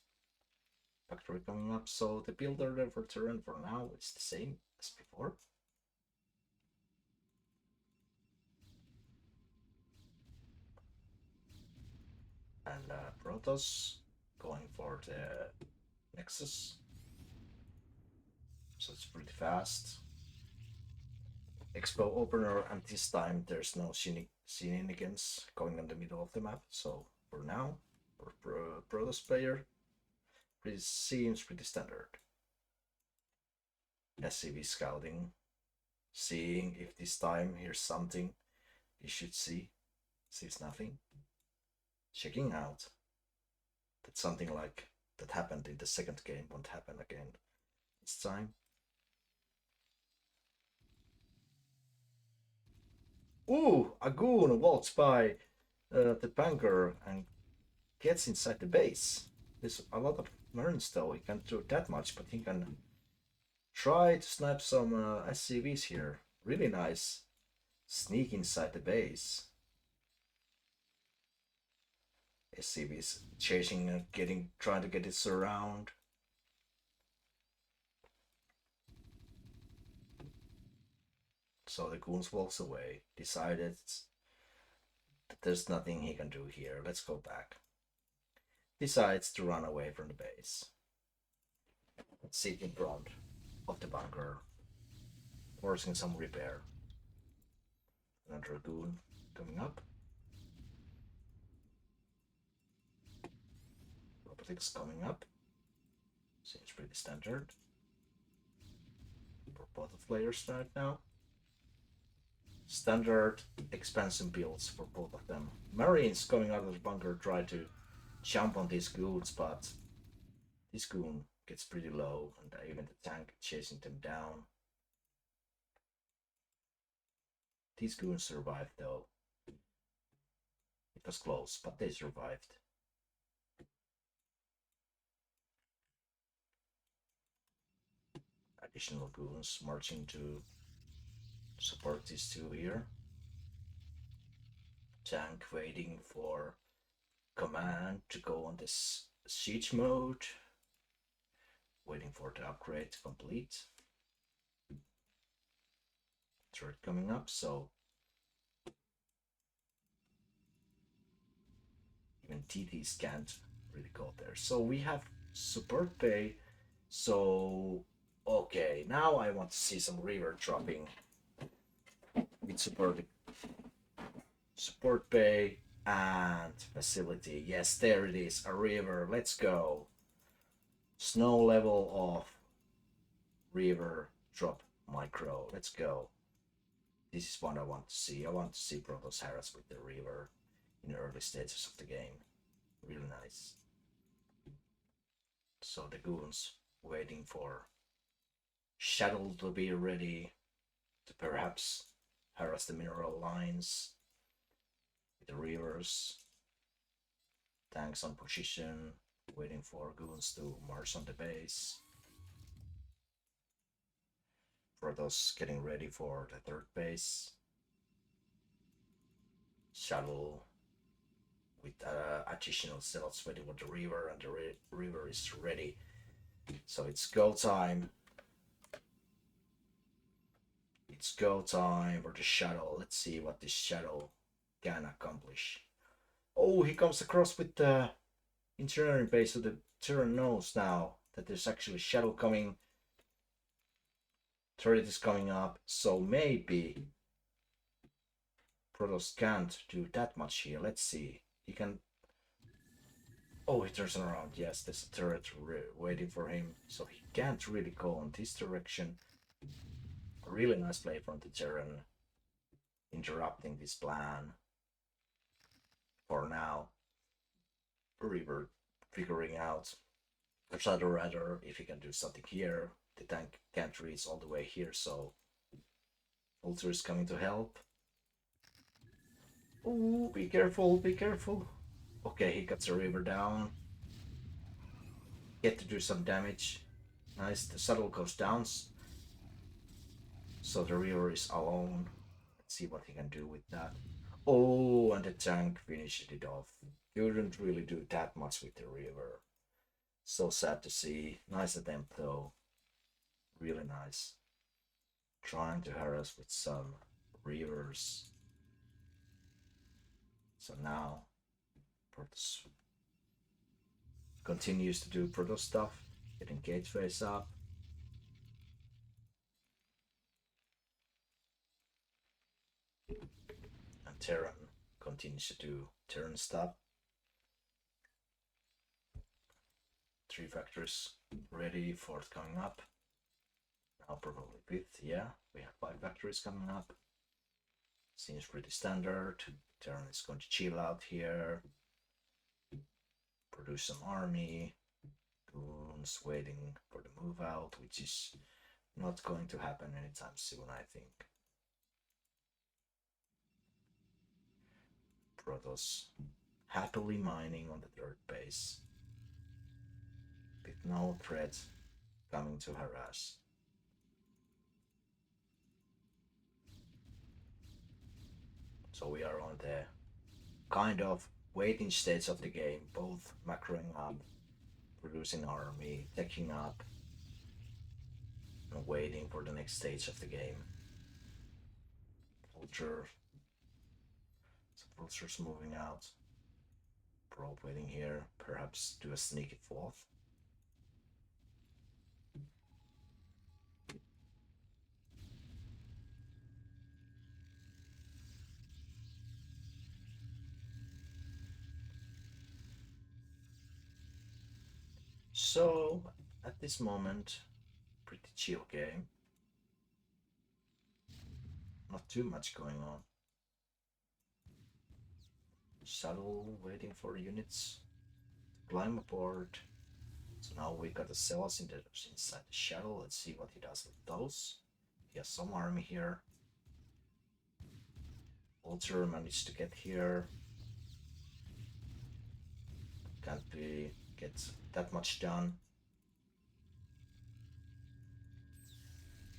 Factory coming up. So the build order for Terran for now is the same as before. And Protoss going for the Nexus. So it's pretty fast. Expo opener, and this time there's no shenanigans going in the middle of the map. So for now, for Protoss player, seems pretty standard. SCV scouting, seeing if this time here's something he should see. Sees nothing. Checking out that something like that happened in the second game won't happen again this time. Ooh, a goon walks by the bunker and gets inside the base. There's a lot of Marines though, he can't do that much, but he can try to snipe some SCVs here. Really nice sneak inside the base. SCVs chasing and trying to get it around. So the goons walks away, decided that there's nothing he can do here. Let's go back. Decides to run away from the base. Sit in front of the bunker, forcing some repair. Another goon coming up. Robotics coming up. Seems pretty standard for both of players right now. Standard expansion builds for both of them. Marines coming out of the bunker try to jump on these goons, but this goon gets pretty low, and even the tank chasing them down. These goons survived though. It was close, but they survived. Additional goons marching to support these two here. Tank waiting for command to go on this siege mode. Waiting for the upgrade to complete. Turret coming up, so even TTs can't really go there. So we have support bay. So okay, now I want to see some river dropping with support bay and facility. Yes, there it is, a river. Let's go. Snow level of river drop micro. Let's go. This is what I want to see. I want to see Protoss harass with the river in the early stages of the game. Really nice. So the goons waiting for Shadow to be ready to perhaps harass the mineral lines with the rivers. Tanks on position, waiting for goons to march on the base. Protoss getting ready for the third base. Shuttle with additional cells waiting for the river, and the river is ready. So it's go time. It's go time for the shuttle. Let's see what this shuttle can accomplish. Oh, he comes across with the engineering base, so the Terran knows now that there's actually a shuttle coming. Turret is coming up, so maybe Protoss can't do that much here. Let's see. He can. Oh, he turns around. Yes, there's a turret waiting for him, so he can't really go on this direction. A really nice play from the Terran, interrupting this plan. For now, River figuring out rather if he can do something here. The tank can't reach all the way here, so Vulture is coming to help. Oh, be careful, be careful. Okay, he cuts the river down. Get to do some damage. Nice, the shuttle goes down. So the river is alone. Let's see what he can do with that. Oh, and the tank finished it off. Couldn't really do that much with the river. So sad to see. Nice attempt though. Really nice. Trying to harass with some rivers. So now Protoss continues to do Protoss stuff, getting gate face up. And Terran continues to do Terran stuff. 3 factories ready, 4th coming up. Now probably 5th, yeah. We have 5 factories coming up. Seems pretty standard. Terran is going to chill out here. Produce some army. Goons waiting for the move out, which is not going to happen anytime soon, I think. Protoss happily mining on the 3rd base, with no threat coming to harass. So we are on the kind of waiting stage of the game, both macroing up, producing army, teching up, and waiting for the next stage of the game. Vulture. So Vulture's moving out. Probe waiting here, perhaps do a sneaky 4th. So at this moment, pretty chill game. Not too much going on. Shuttle waiting for units to climb aboard. So now we got the cells inside the shuttle. Let's see what he does with those. He has some army here. Vulture managed to get here. Can't get that much done.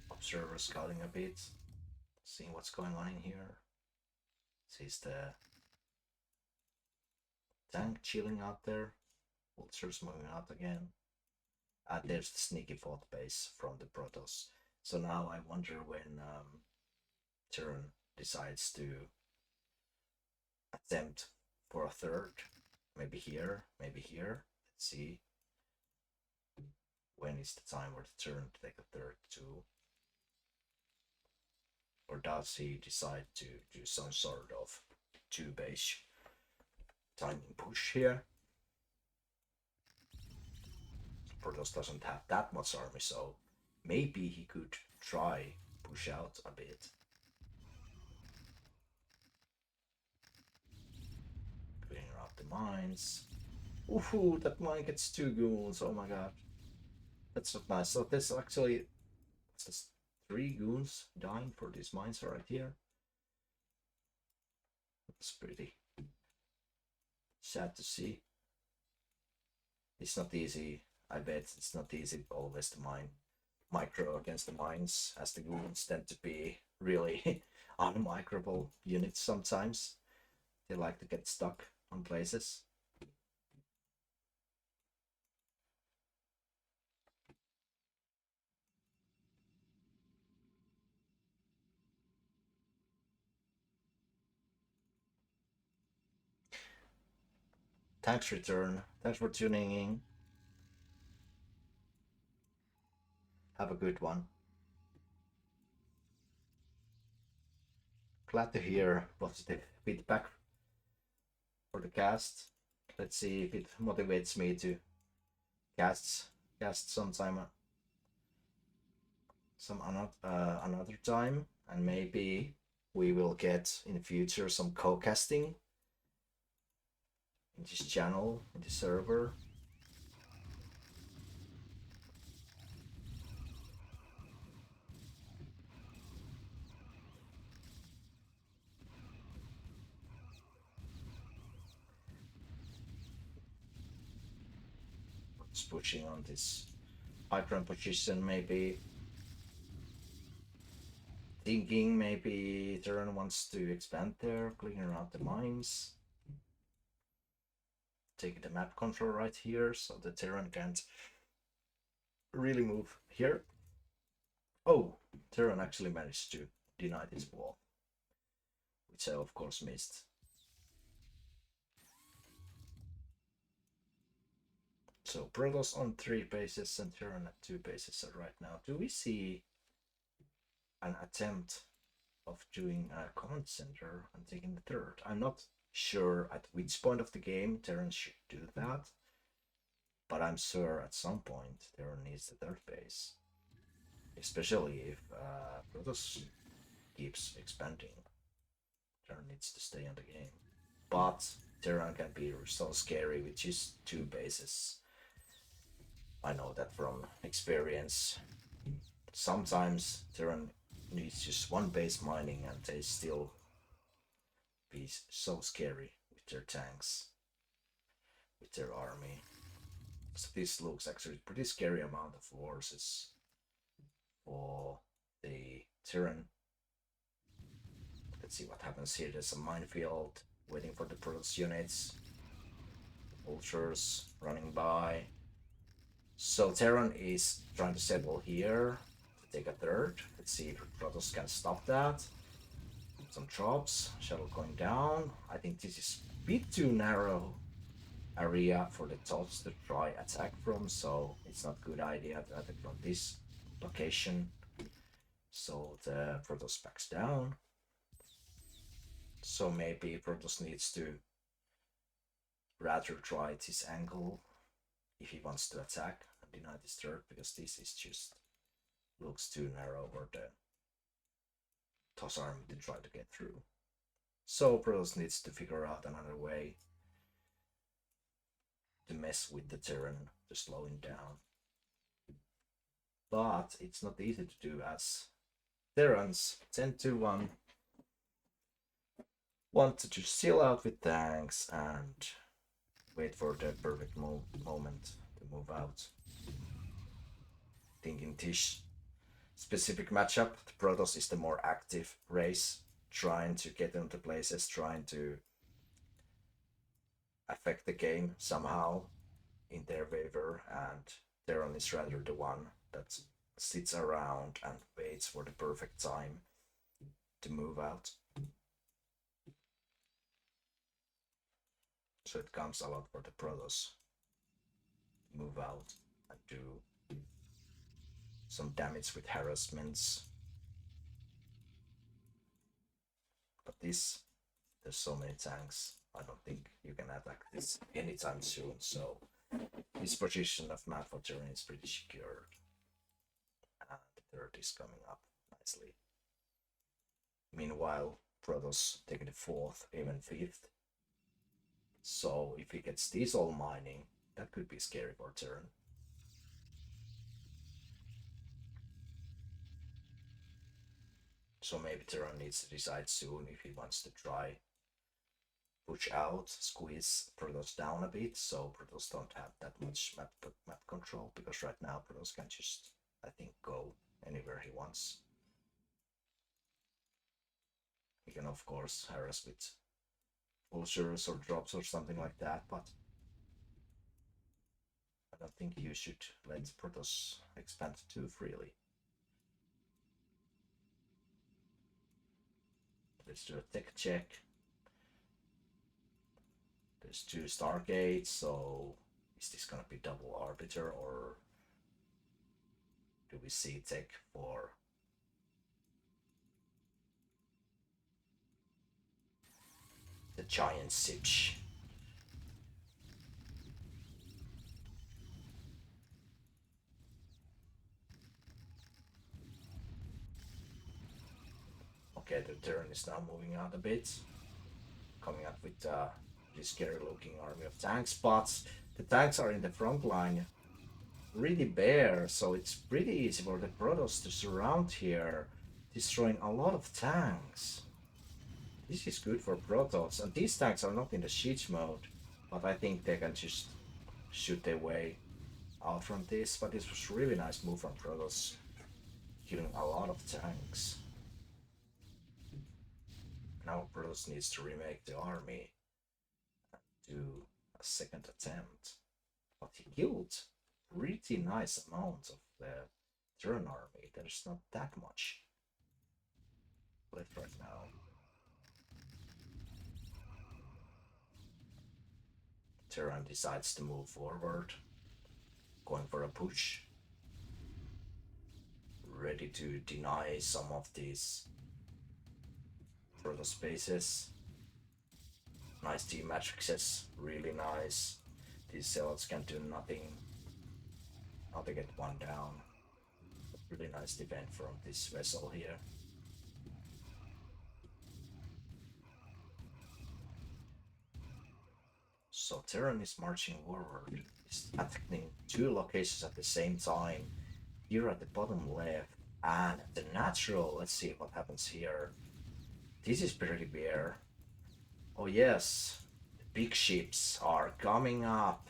Observer scouting a bit, seeing what's going on in here. Sees the tank chilling out there. Vulture's moving out again. There's the sneaky 4th base from the Protoss. So now I wonder when Terran decides to attempt for a 3rd. Maybe here, maybe here. Let's see. When is the time for the Terran to take a 3rd too? Or does he decide to do some sort of 2-base timing push here? Protoss doesn't have that much army, so maybe he could try push out a bit. Clearing out the mines. Ooh, that mine gets 2 goons, oh my god. That's not nice. So this actually, what's this? 3 goons dying for these mines right here. That's pretty sad to see. It's not easy. I bet it's not easy always to mine micro against the mines, as the goons tend to be really unmicroable units sometimes. They like to get stuck on places. Thanks, Return. Thanks for tuning in. Have a good one. Glad to hear positive feedback for the cast. Let's see if it motivates me to cast sometime, another time, and maybe we will get in the future some co-casting in this channel, in the server. Just pushing on this hydron position, maybe thinking maybe Terran wants to expand there, clearing out the mines, taking the map control right here so the Terran can't really move here. Oh, Terran actually managed to deny this wall, which I of course missed. So Protoss on 3 bases and Terran at 2 bases right now. Do we see an attempt of doing a command center and taking the third? I'm not sure at which point of the game Terran should do that, but I'm sure at some point Terran needs the third base, especially if Protoss keeps expanding. Terran needs to stay on the game, but Terran can be so scary with just 2 bases. I know that from experience. Sometimes Terran needs just 1 base mining and they still be so scary with their tanks, with their army. So this looks actually pretty scary amount of forces for the Terran. Let's see what happens here. There's a minefield waiting for the Protoss units. Vultures running by. So Terran is trying to settle here to take a third. Let's see if Protoss can stop that. Some drops, shuttle going down. I think this is a bit too narrow area for the Tots to try attack from, so it's not a good idea to attack from this location. So the Protoss backs down. So maybe Protoss needs to rather try this angle if he wants to attack and deny this third, because this is just looks too narrow for the Toss army to try to get through. So Protoss needs to figure out another way to mess with the Terran, to slow him down. But it's not easy to do, as Terrans tend to want to just chill out with tanks and wait for the perfect moment to move out. Thinking this specific matchup, the Protoss is the more active race, trying to get into places, trying to affect the game somehow in their favor, and Terran is rather the one that sits around and waits for the perfect time to move out. So it comes a lot for the Protoss to move out and do some damage with harassments. But there's so many tanks, I don't think you can attack this anytime soon, so this position of map for Terran is pretty secure. And the third is coming up nicely. Meanwhile, Protoss taking the 4th, even 5th. So if he gets these all mining, that could be scary for Terran. So maybe Terran needs to decide soon if he wants to try push out, squeeze Protoss down a bit, so Protoss don't have that much map control, because right now Protoss can just, I think, go anywhere he wants. He can of course harass with vultures or drops or something like that, but I don't think you should let Protoss expand too freely. Let's do a tech check. There's 2 Stargates, so is this gonna be double Arbiter, or do we see tech for the giant Sipsh? Okay, the Terran is now moving out a bit, coming up with this scary looking army of tanks, but the tanks are in the front line really bare, so it's pretty easy for the Protoss to surround here, destroying a lot of tanks. This is good for Protoss, and these tanks are not in the siege mode, but I think they can just shoot their way out from this. But this was really nice move from Protoss, killing a lot of tanks. Now Protoss needs to remake the army and do a second attempt, but he killed pretty nice amount of the Terran army. There's not that much left right now. Terran decides to move forward, going for a push, ready to deny some of these Protoss spaces. Nice team matrices, really nice. These zealots can do nothing. Now they get 1 down. Really nice defense from this vessel here. So Terran is marching forward. He's attacking 2 locations at the same time. Here at the bottom left, and the natural. Let's see what happens here. This is pretty bare. Oh yes, the big ships are coming up.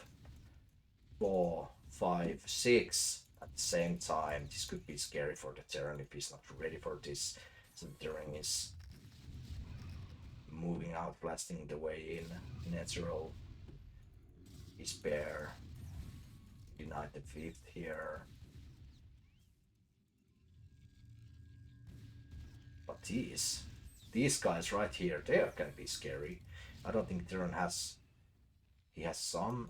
4, 5, 6 at the same time. This could be scary for the Terran if he's not ready for this. So the Terran is moving out, blasting the way in. Natural is bare. Denied the 5th here. But these guys right here, they are gonna be scary. I don't think Terran has... He has some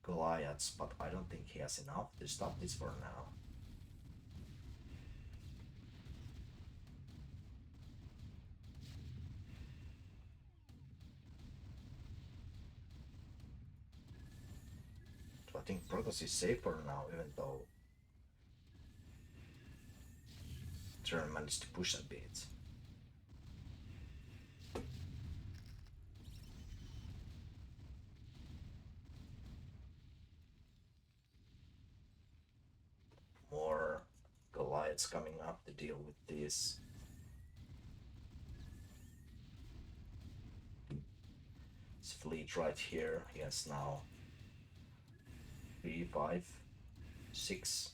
Goliaths, but I don't think he has enough to stop this for now. So I think Protoss is safer now, even though Terran managed to push a bit. More Goliaths coming up to deal with this. His fleet right here, he has now 3, 5, 6.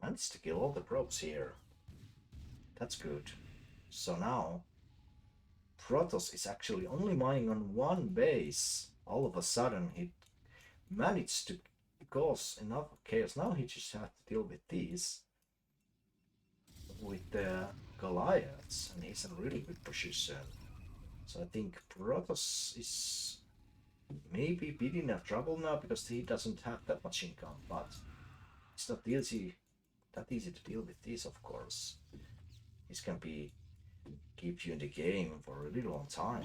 Managed to kill all the probes here. That's good. So now Protoss is actually only mining on 1 base. All of a sudden he managed to cause enough chaos. Now he just has to deal with these, with the Goliaths, and he's in a really good position. So I think Protoss is maybe a bit in trouble now because he doesn't have that much income, but it's not that easy to deal with these, of course. This can keep you in the game for a really long time.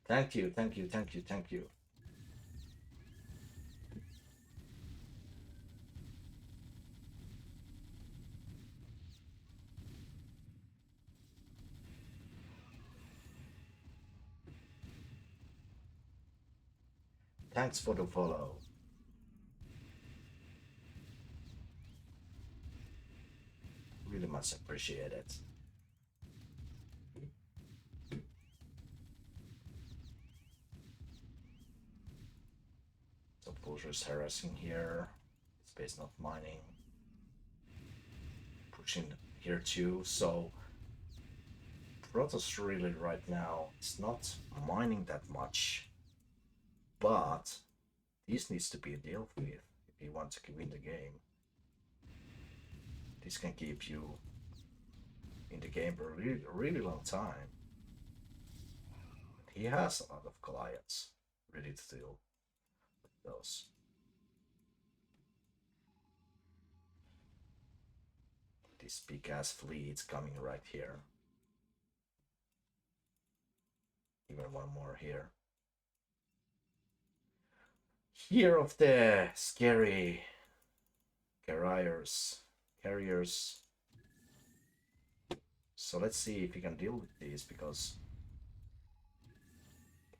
Thank you, thank you, thank you, thank you. 2 Thanks for the follow. Really much appreciate it. So Pusher's harassing here. Space not mining. Pushing here too. So Protoss really right now is not mining that much. But this needs to be dealt with if you want to win the game. This can keep you in the game for a really long time. He has a lot of Goliaths ready to deal with those. This big ass fleet coming right here. Even one more here. Here of the scary carriers. So let's see if we can deal with these, because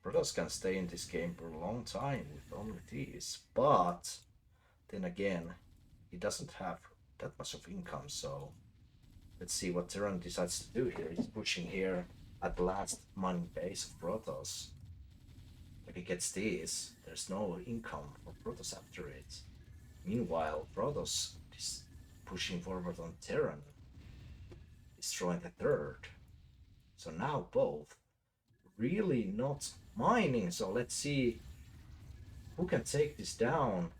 Protoss can stay in this game for a long time with only these, but then again, he doesn't have that much of income, so let's see what Terran decides to do here. He's pushing here at the last mining base of Protoss. If he gets this, there's no income for Protoss after it. Meanwhile, Protoss is pushing forward on Terran, destroying the third. So now both really not mining. So let's see who can take this down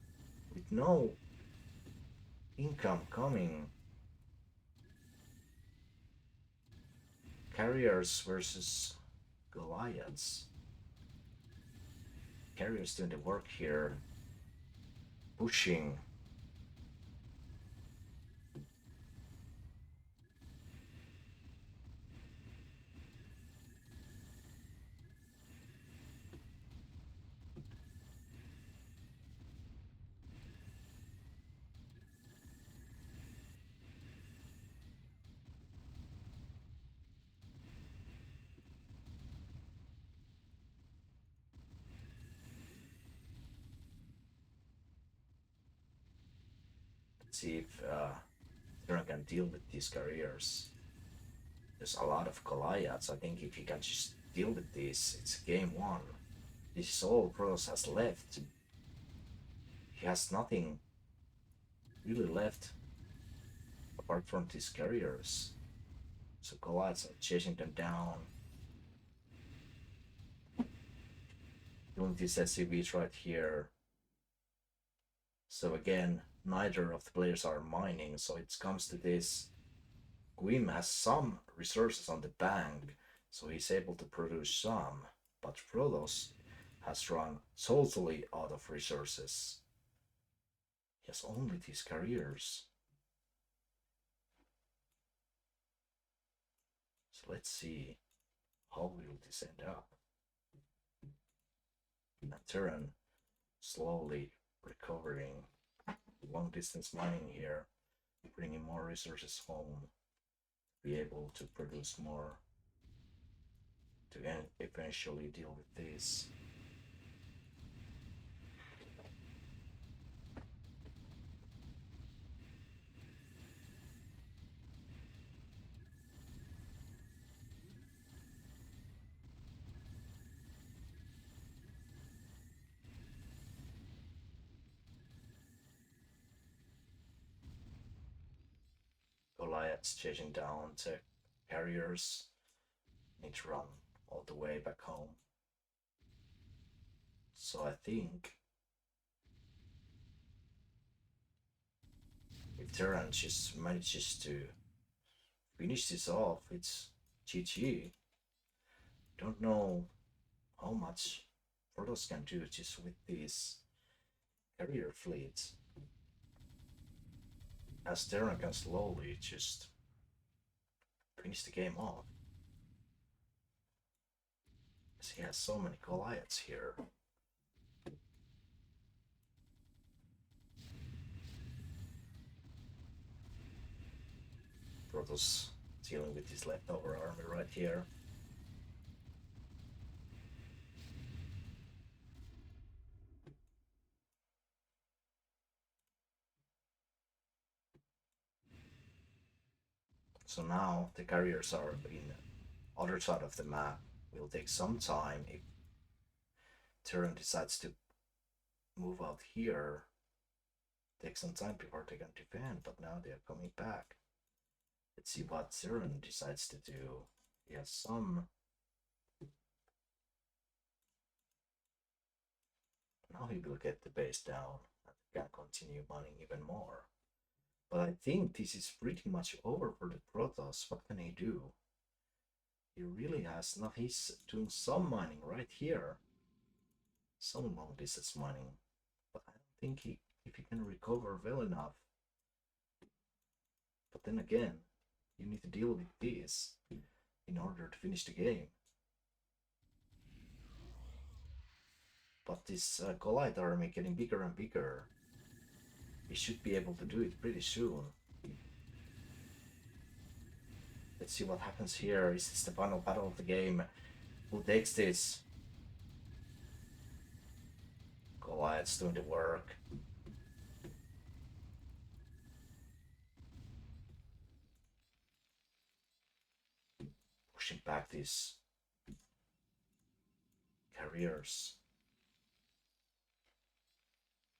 with no income coming. Carriers versus Goliaths. Carriers doing the work here, pushing. See if Terran can deal with these carriers. There's a lot of Goliaths. I think if he can just deal with this, it's game one. This is all Protoss has left. He has nothing really left apart from these carriers. So Goliaths are chasing them down. Doing these SCVs right here. So again, neither of the players are mining, so it comes to this. Quim has some resources on the bank, so he's able to produce some, but Protoss has run totally out of resources. He has only these carriers. So let's see how will this end up. And Terran slowly recovering. Long distance mining here, bringing more resources home, be able to produce more to eventually deal with this. Goliaths chasing down the carriers, need to run all the way back home. So I think if Terran just manages to finish this off, it's GG. Don't know how much Protoss can do just with these carrier fleets, as Terran can slowly just finish the game off. As he has so many Goliaths here. Protoss dealing with his leftover army right here. So now the carriers are in other side of the map. Will take some time if Terran decides to move out here. Take some time before they can defend, but now they are coming back. Let's see what Terran decides to do. He has some. Now he will get the base down and can continue mining even more. But I think this is pretty much over for the Protoss. What can he do? He really has not. He's doing some mining right here. Some long distance mining. But I don't think if he can recover well enough. But then again, you need to deal with this in order to finish the game. But this Goliath army getting bigger and bigger. He should be able to do it pretty soon. Let's see what happens here. Is this the final battle of the game? Who takes this? Goliath's doing the work. Pushing back these carriers.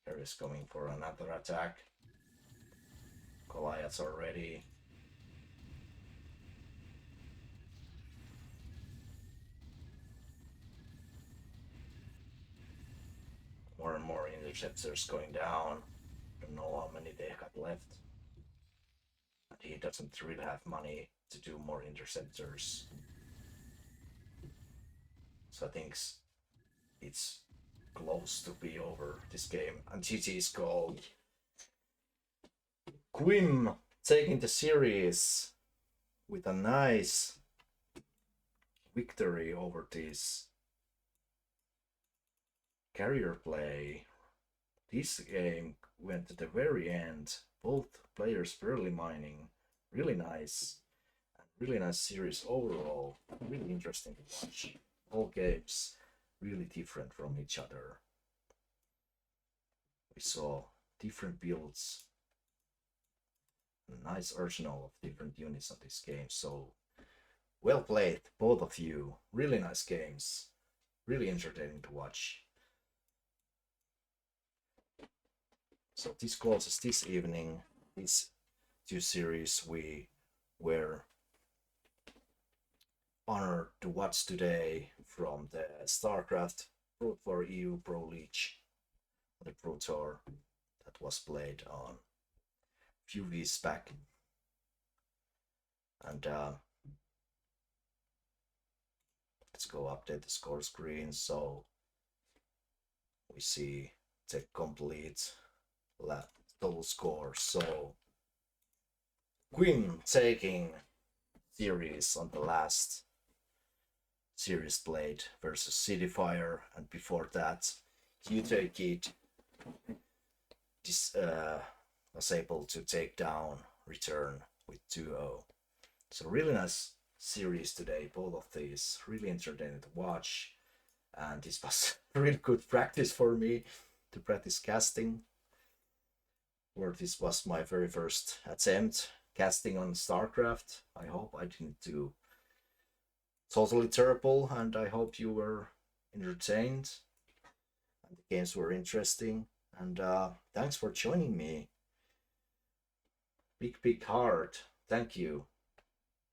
Carriers going for another attack. Goliaths are ready. More and more interceptors going down. Don't know how many they got left. And he doesn't really have money to do more interceptors. So I think it's close to be over this game. And GG is called. Quim taking the series with a nice victory over this carrier play. This game went to the very end. Both players barely mining. Really nice. And really nice series overall. Really interesting to watch. All games really different from each other. We saw different builds. A nice arsenal of different units on this game. So well played, both of you. Really nice games. Really entertaining to watch. So this closes this evening. These two series we were honored to watch today from the StarCraft PRÖ-TÖR Pro League, the PRÖ-TÖR that was played on a few weeks back. And let's go update the score screen so we see the complete total score. So Quim taking series on the last series played versus Cdfyer, and before that you take it was able to take down Return with 2-0. So really nice series today, both of these really entertaining to watch, and this was really good practice for me to practice casting, where this was my very first attempt casting on StarCraft. I hope I didn't do totally terrible, and I hope you were entertained and the games were interesting. And thanks for joining me. Big heart. Thank you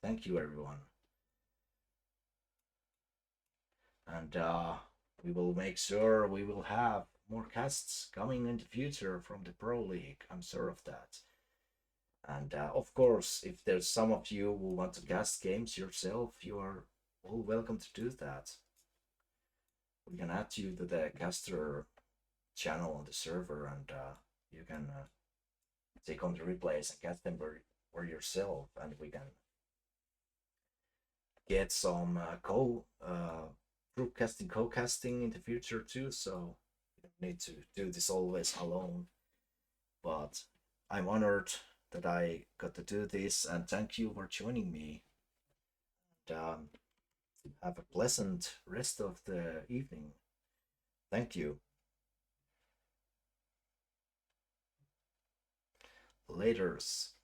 everyone. And we will make sure we will have more casts coming in the future from the Pro League. I'm sure of that. And of course, if there's some of you who want to cast games yourself, you are all welcome to do that. We can add you to the caster channel on the server, and you can take on the replays and cast them for yourself, and we can get some group casting, co-casting in the future too, so you don't need to do this always alone. But I'm honored that I got to do this, and thank you for joining me. And have a pleasant rest of the evening. Thank you. Laters.